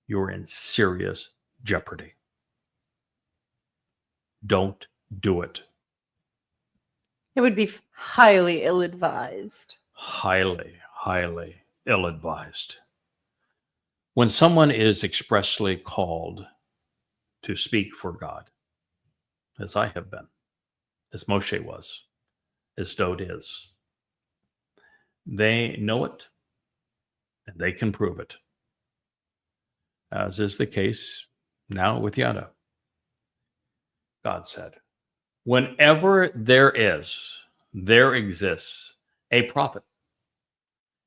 you're in serious jeopardy. Don't do it. It would be highly ill-advised. Highly, highly ill-advised. When someone is expressly called to speak for God, as I have been, as Moshe was, as Dowd is, they know it and they can prove it, as is the case now with Yada. God said, whenever there exists a prophet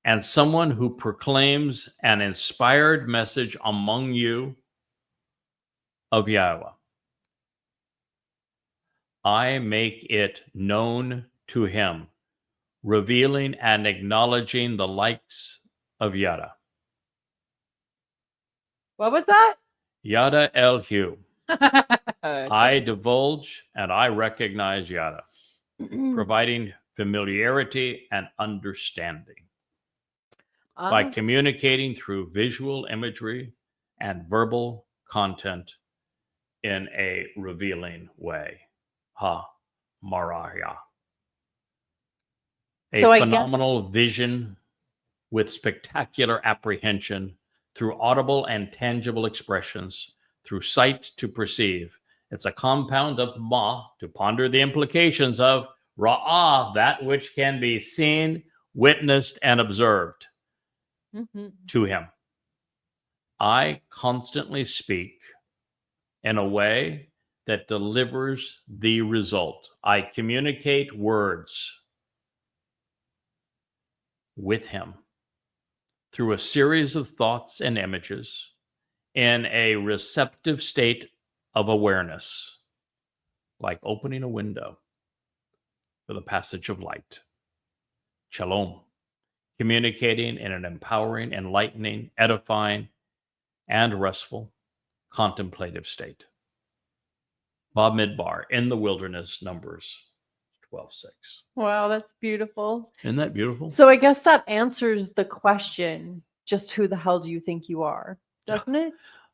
and someone who proclaims an inspired message among you of Yahweh, I make it known to him, revealing and acknowledging the likes of Yada. What was that? Yada El-Hu. I divulge and I recognize Yada, providing familiarity and understanding by communicating through visual imagery and verbal content in a revealing way. Ha-Maraya. A phenomenal vision with spectacular apprehension through audible and tangible expressions, through sight to perceive. It's a compound of ma, to ponder the implications of ra'ah, that which can be seen, witnessed, and observed to him. I constantly speak in a way that delivers the result. I communicate words with him through a series of thoughts and images in a receptive state of awareness, like opening a window for the passage of light. Shalom, communicating in an empowering, enlightening, edifying, and restful, contemplative state. Bob Midbar, in the wilderness, Numbers 12:6. Wow, that's beautiful. Isn't that beautiful? So I guess that answers the question, just who the hell do you think you are? Doesn't it?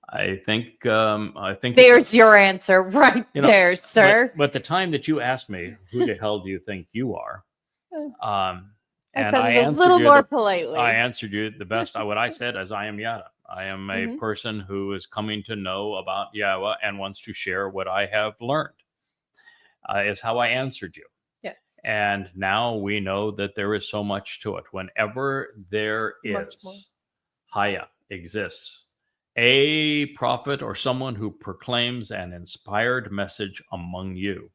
I think There's your answer right there, sir. But the time that you asked me, who the hell do you think you are? And I answered a little more politely. I answered you the best. What I said is, I am Yada. I am a person who is coming to know about Yahweh and wants to share what I have learned. Is how I answered you. Yes. And now we know that there is so much to it. Whenever there is Haya exists, a prophet or someone who proclaims an inspired message among you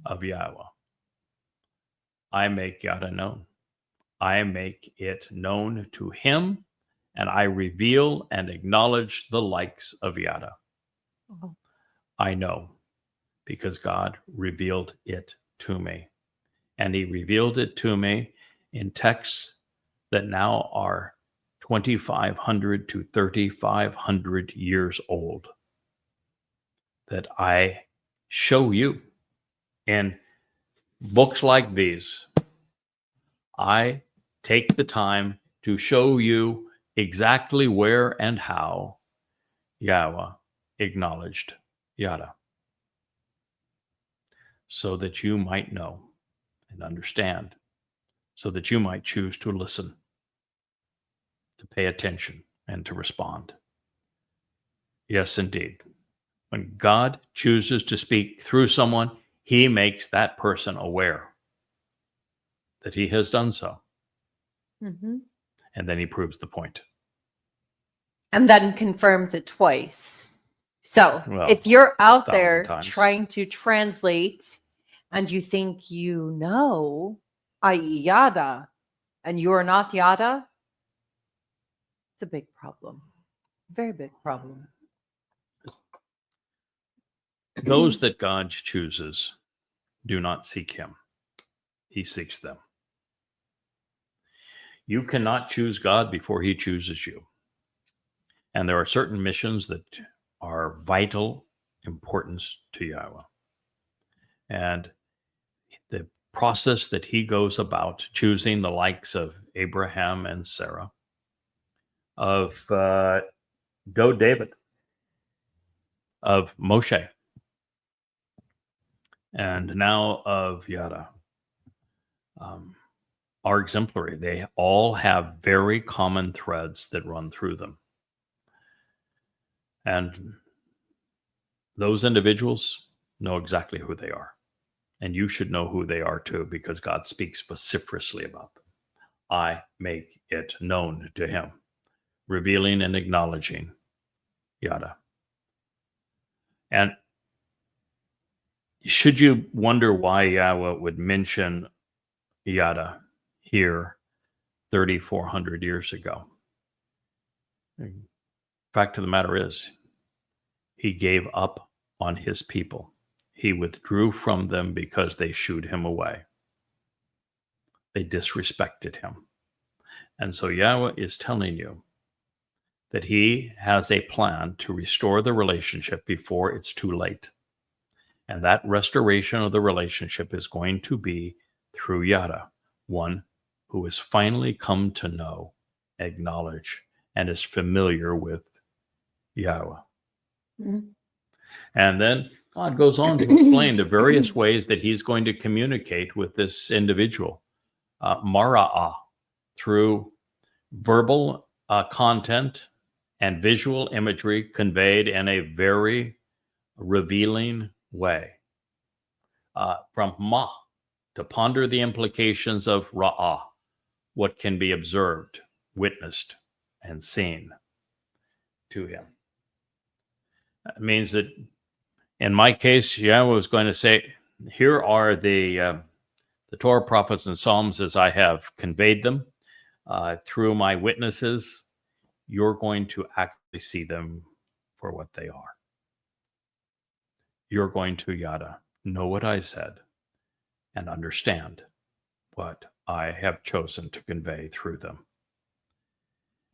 of Yahweh, I make Yada known. I make it known to him, and I reveal and acknowledge the likes of Yada. I know, because God revealed it to me. And he revealed it to me in texts that now are 2,500 to 3,500 years old, that I show you in books like these. I take the time to show you exactly where and how Yahweh acknowledged Yada, so that you might know and understand, so that you might choose to listen, to pay attention, and to respond. Yes, indeed. When God chooses to speak through someone, he makes that person aware that he has done so. And then he proves the point. And then confirms it twice. So if you're out there trying to translate and you think you know, i.e. Yada, and you're not Yada, it's a big problem. Very big problem. Those that God chooses do not seek him. He seeks them. You cannot choose God before he chooses you. And there are certain missions that are vital importance to Yahweh. And the process that he goes about choosing the likes of Abraham and Sarah, of David, of Moshe, and now of Yada, are exemplary. They all have very common threads that run through them. And those individuals know exactly who they are. And you should know who they are too, because God speaks vociferously about them. I make it known to him, revealing and acknowledging Yada. And should you wonder why Yahweh would mention Yada here 3,400 years ago? Fact of the matter is, he gave up on his people. He withdrew from them because they shooed him away. They disrespected him. And so Yahweh is telling you that he has a plan to restore the relationship before it's too late. And that restoration of the relationship is going to be through Yada, one who has finally come to know, acknowledge, and is familiar with Yahweh. And then God goes on to explain the various ways that he's going to communicate with this individual. Mara'ah, through verbal content and visual imagery conveyed in a very revealing way. From ma, to ponder the implications of ra'ah, what can be observed, witnessed, and seen to him. That means that in my case, Yahweh was going to say, here are the Torah, prophets, and Psalms as I have conveyed them through my witnesses. You're going to actually see them for what they are. You're going to, Yada, know what I said and understand what I have chosen to convey through them.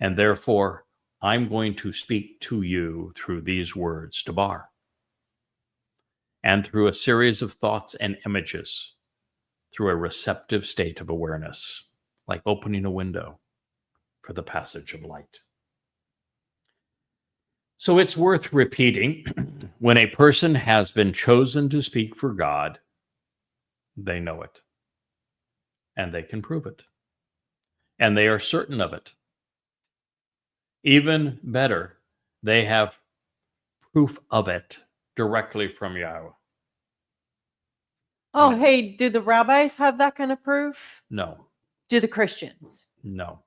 And therefore, I'm going to speak to you through these words, Debar, and through a series of thoughts and images, through a receptive state of awareness, like opening a window for the passage of light. So it's worth repeating, when a person has been chosen to speak for God, they know it, and they can prove it, and they are certain of it. Even better, they have proof of it directly from Yahweh. Oh, hey, do the rabbis have that kind of proof? No. Do the Christians? No.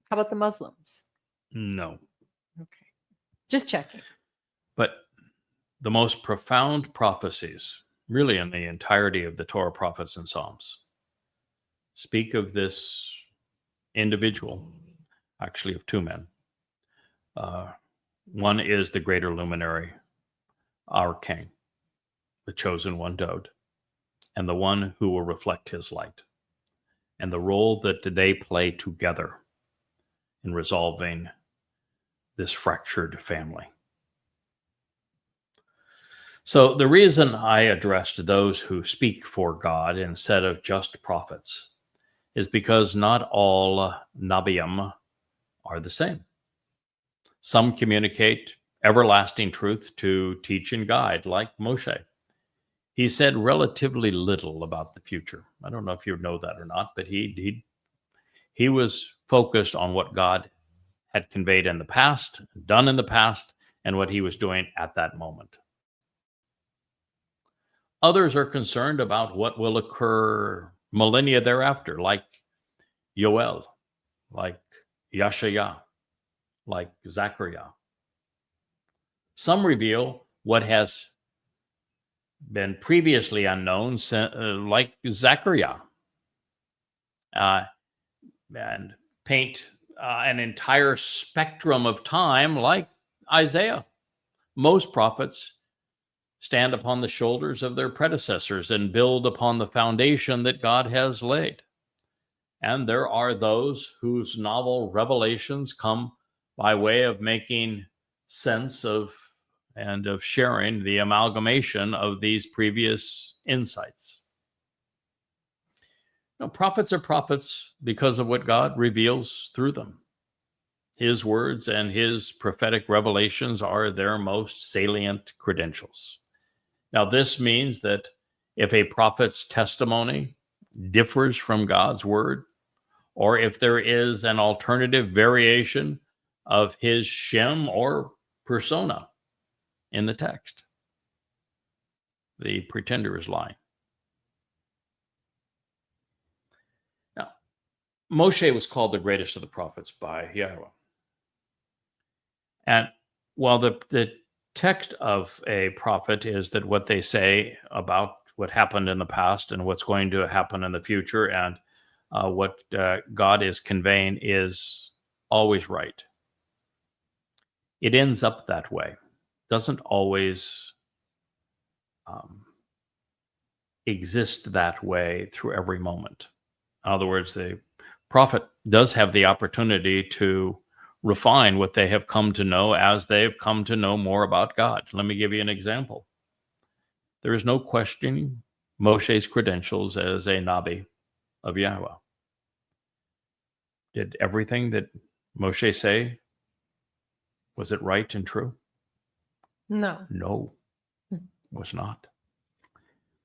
How about the Muslims? No. Okay. Just checking. But the most profound prophecies, really in the entirety of the Torah, prophets, and Psalms, speak of this individual, actually of two men. One is the greater luminary, our king, the chosen one, Dowd, and the one who will reflect his light, and the role that they play together in resolving this fractured family. So the reason I addressed those who speak for God instead of just prophets is because not all Nabiim are the same. Some communicate everlasting truth to teach and guide, like Moshe. He said relatively little about the future. I don't know if you know that or not, but he was focused on what God had conveyed in the past, done in the past, and what he was doing at that moment. Others are concerned about what will occur millennia thereafter, like Yoel, like Yashaya, like Zechariah. Some reveal what has been previously unknown, like Zechariah, and paint an entire spectrum of time like Isaiah. Most prophets stand upon the shoulders of their predecessors and build upon the foundation that God has laid. And there are those whose novel revelations come by way of making sense of and of sharing the amalgamation of these previous insights. Now, prophets are prophets because of what God reveals through them. His words and his prophetic revelations are their most salient credentials. Now, this means that if a prophet's testimony differs from God's word, or if there is an alternative variation of his shem or persona in the text, the pretender is lying. Now, Moshe was called the greatest of the prophets by Yahweh. And while the text of a prophet is that what they say about what happened in the past and what's going to happen in the future and what God is conveying is always right. It ends up that way. Doesn't always exist that way through every moment. In other words, the prophet does have the opportunity to refine what they have come to know as they've come to know more about God. Let me give you an example. There is no questioning Moshe's credentials as a Nabi of Yahweh. Did everything that Moshe say, was it right and true? No. No, it was not.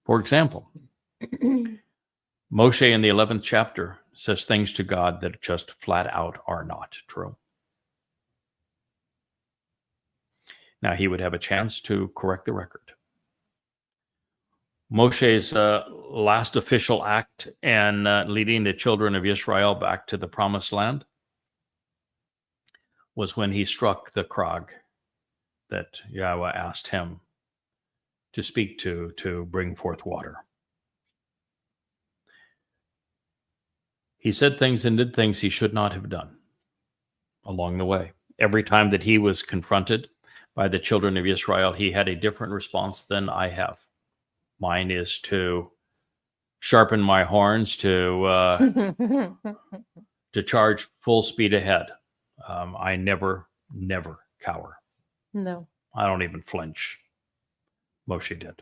For example, Moshe in the 11th chapter says things to God that just flat out are not true. Now he would have a chance to correct the record. Moshe's last official act in leading the children of Israel back to the promised land was when he struck the crag that Yahweh asked him to speak to bring forth water. He said things and did things he should not have done along the way. Every time that he was confronted by the children of Israel, he had a different response than I have. Mine is to sharpen my horns, to charge full speed ahead. I never cower. No. I don't even flinch. Moshe did.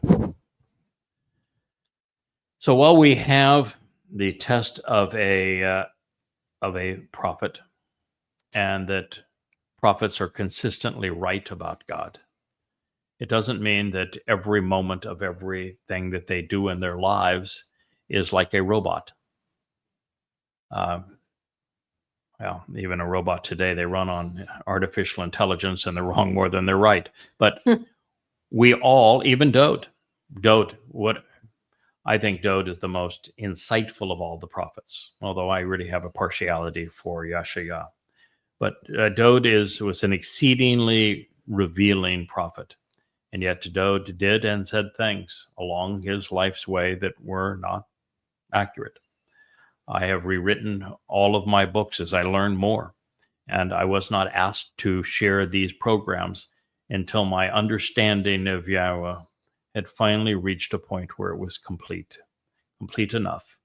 So while we have the test of a prophet, and that prophets are consistently right about God, it doesn't mean that every moment of everything that they do in their lives is like a robot. Well, even a robot today, they run on artificial intelligence and they're wrong more than they're right. But we all, even Dowd, I think Dowd is the most insightful of all the prophets, although I really have a partiality for Yahshua. But Dowd was an exceedingly revealing prophet. And yet Dowd did and said things along his life's way that were not accurate. I have rewritten all of my books as I learned more. And I was not asked to share these programs until my understanding of Yahweh had finally reached a point where it was complete enough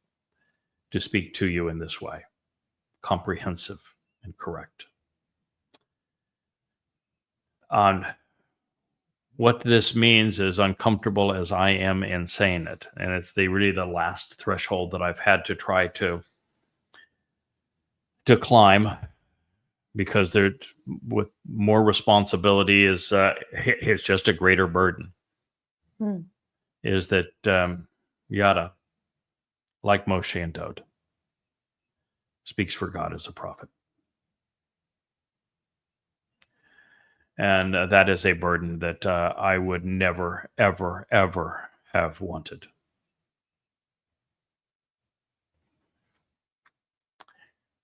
to speak to you in this way, comprehensive and correct. On what this means, as uncomfortable as I am in saying it, and it's really the last threshold that I've had to try to climb, because there, with more responsibility is just a greater burden. Is that Yada, like Moshe and Dowd, speaks for God as a prophet. And that is a burden that I would never, ever, ever have wanted.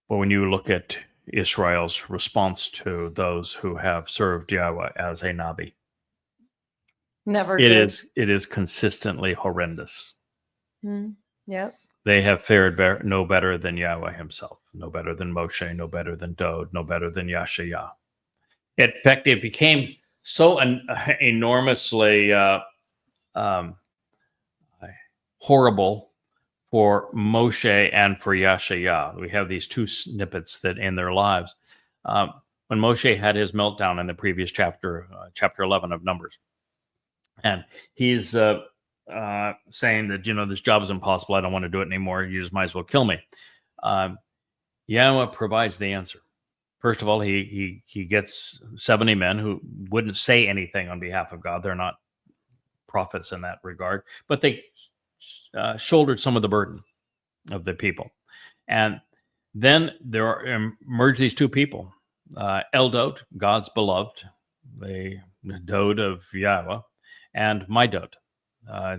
But when you look at Israel's response to those who have served Yahweh as a Nabi, it is consistently horrendous. Yep. They have fared no better than Yahweh himself, no better than Moshe, no better than Dowd, no better than Yahshua. In fact, it became so enormously horrible for Moshe and for Yahshua. We have these two snippets that in their lives. When Moshe had his meltdown in the previous chapter, chapter 11 of Numbers, and he's saying that, this job is impossible. I don't want to do it anymore. You just might as well kill me. Yahweh provides the answer. First of all, he gets 70 men who wouldn't say anything on behalf of God. They're not prophets in that regard, but they shouldered some of the burden of the people. And then there emerge these two people, Dowd, God's beloved, the Dowd of Yahweh, and my Dowd,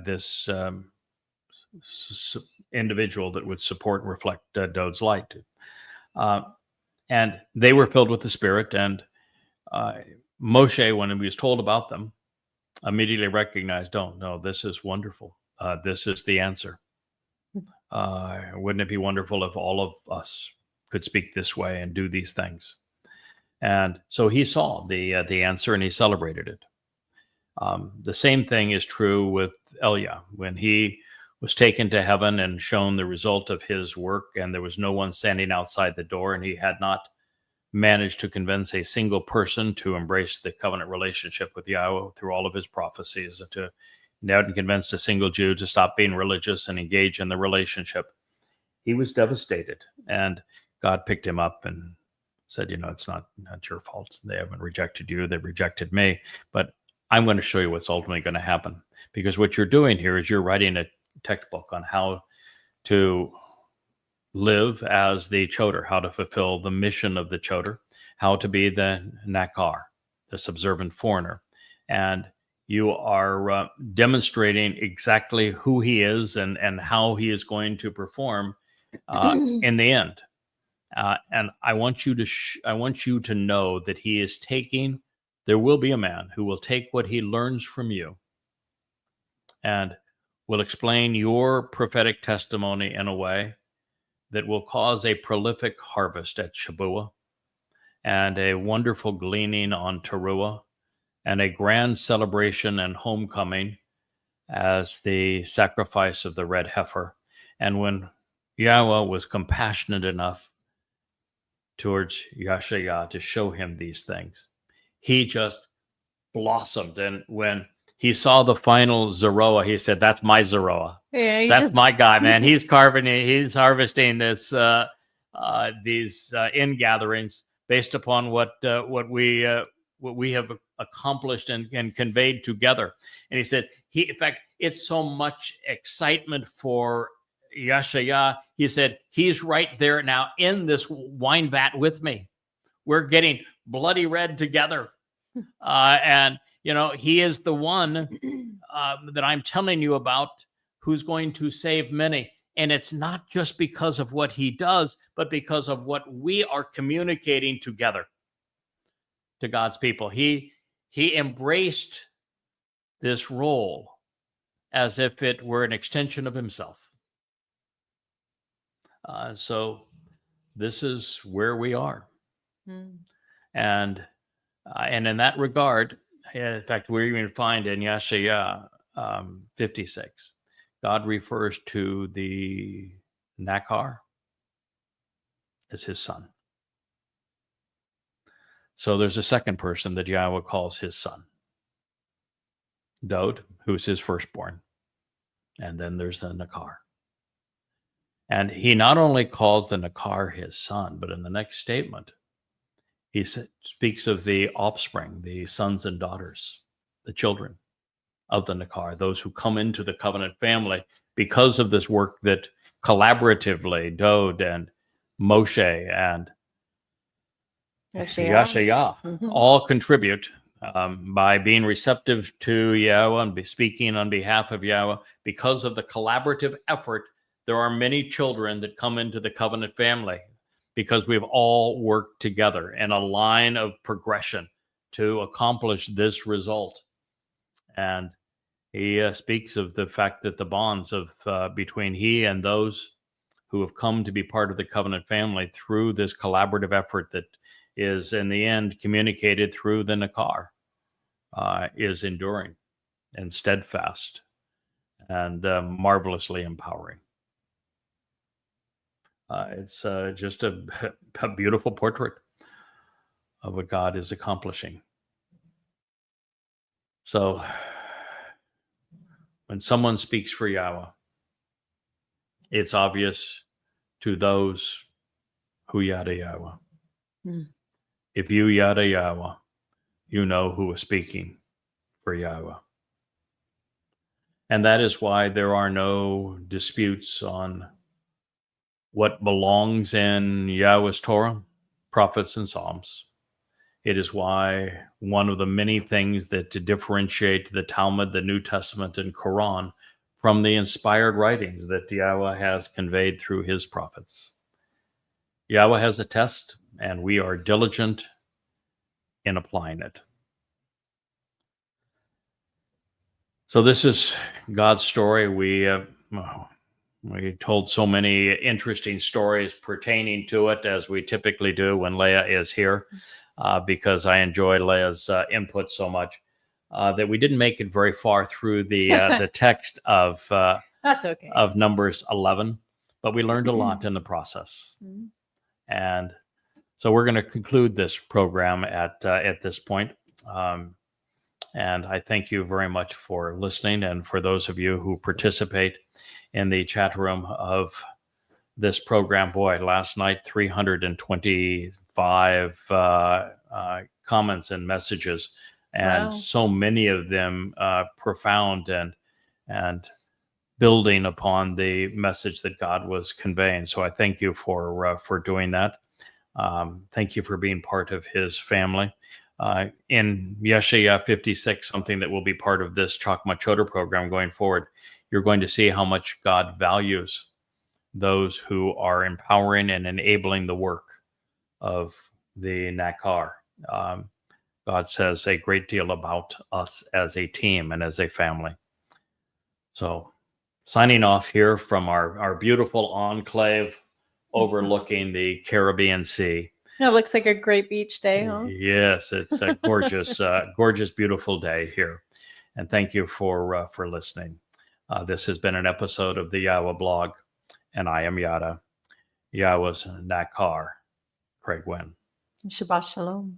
this individual that would support and reflect Dowd's light. And they were filled with the Spirit. And Moshe, when he was told about them, immediately recognized, oh, no, this is wonderful. This is the answer. Wouldn't it be wonderful if all of us could speak this way and do these things? And so he saw the answer and he celebrated it. The same thing is true with Elia. When he was taken to heaven and shown the result of his work, and there was no one standing outside the door, and he had not managed to convince a single person to embrace the covenant relationship with Yahweh through all of his prophecies, he hadn't convinced a single Jew to stop being religious and engage in the relationship. He was devastated, and God picked him up and said, it's not your fault. They haven't rejected you. They've rejected me, but I'm going to show you what's ultimately going to happen, because what you're doing here is you're writing a textbook on how to live as the Choter, how to fulfill the mission of the Choter, how to be the Nakar, the subservient foreigner. and you are demonstrating exactly who he is and how he is going to perform in the end. And I want you to know that he is taking. There will be a man who will take what he learns from you and will explain your prophetic testimony in a way that will cause a prolific harvest at Shabuah and a wonderful gleaning on Teruah and a grand celebration and homecoming as the sacrifice of the red heifer. And when Yahweh was compassionate enough towards Yahshua to show him these things, he just blossomed. And when he saw the final Zeroah, he said, "That's my Zeroah. Yeah, That's my guy, man. He's he's harvesting this these ingatherings based upon what we have accomplished and conveyed together." And he said, in fact, it's so much excitement for Yahshua. He said, he's right there now in this wine vat with me. We're getting bloody red together. And, he is the one that I'm telling you about who's going to save many. And it's not just because of what he does, but because of what we are communicating together to God's people. He embraced this role as if it were an extension of himself. So this is where we are. And in that regard, in fact, we even find in Yeshaya 56, God refers to the Nakar as his son. So there's a second person that Yahweh calls his son, Dowd, who's his firstborn. And then there's the Nakar. And he not only calls the Nakar his son, but in the next statement, he speaks of the offspring, the sons and daughters, the children of the Nakar, those who come into the covenant family because of this work that collaboratively Dowd and Moshe and Yahshua all contribute by being receptive to Yahweh and speaking on behalf of Yahweh. Because of the collaborative effort, there are many children that come into the covenant family because we've all worked together in a line of progression to accomplish this result. And he speaks of the fact that the bonds of between he and those who have come to be part of the covenant family through this collaborative effort that is in the end communicated through the Nakar is enduring and steadfast and marvelously empowering. It's just a beautiful portrait of what God is accomplishing. So when someone speaks for Yahweh, it's obvious to those who Yada Yahowah. If you Yada Yahowah, you know who is speaking for Yahweh. And that is why there are no disputes on what belongs in Yahweh's Torah, prophets, and Psalms. It is why one of the many things that to differentiate the Talmud, the New Testament, and Quran from the inspired writings that Yahweh has conveyed through his prophets. Yahweh has a test, and we are diligent in applying it. So this is God's story. We told so many interesting stories pertaining to it, as we typically do when Leah is here, because I enjoy Leah's input so much that we didn't make it very far through the text of That's okay. of Numbers 11, but we learned a lot in the process. And so we're going to conclude this program at this point. And I thank you very much for listening, and for those of you who participate in the chat room of this program. Boy, last night, 325 comments and messages, and so many of them profound and building upon the message that God was conveying. So I thank you for doing that. Thank you for being part of his family. in Yeshaya 56, something that will be part of this Chakmah Choter program going forward, you're going to see how much God values those who are empowering and enabling the work of the Nakar. God says a great deal about us as a team and as a family. So signing off here from our beautiful enclave overlooking the Caribbean Sea. It looks like a great beach day, huh? Yes, it's a gorgeous, gorgeous, beautiful day here. And thank you for listening. This has been an episode of the YAHOWah blog, and I am Yada. Yahweh's Nakar, Craig Winn. Shabbat Shalom.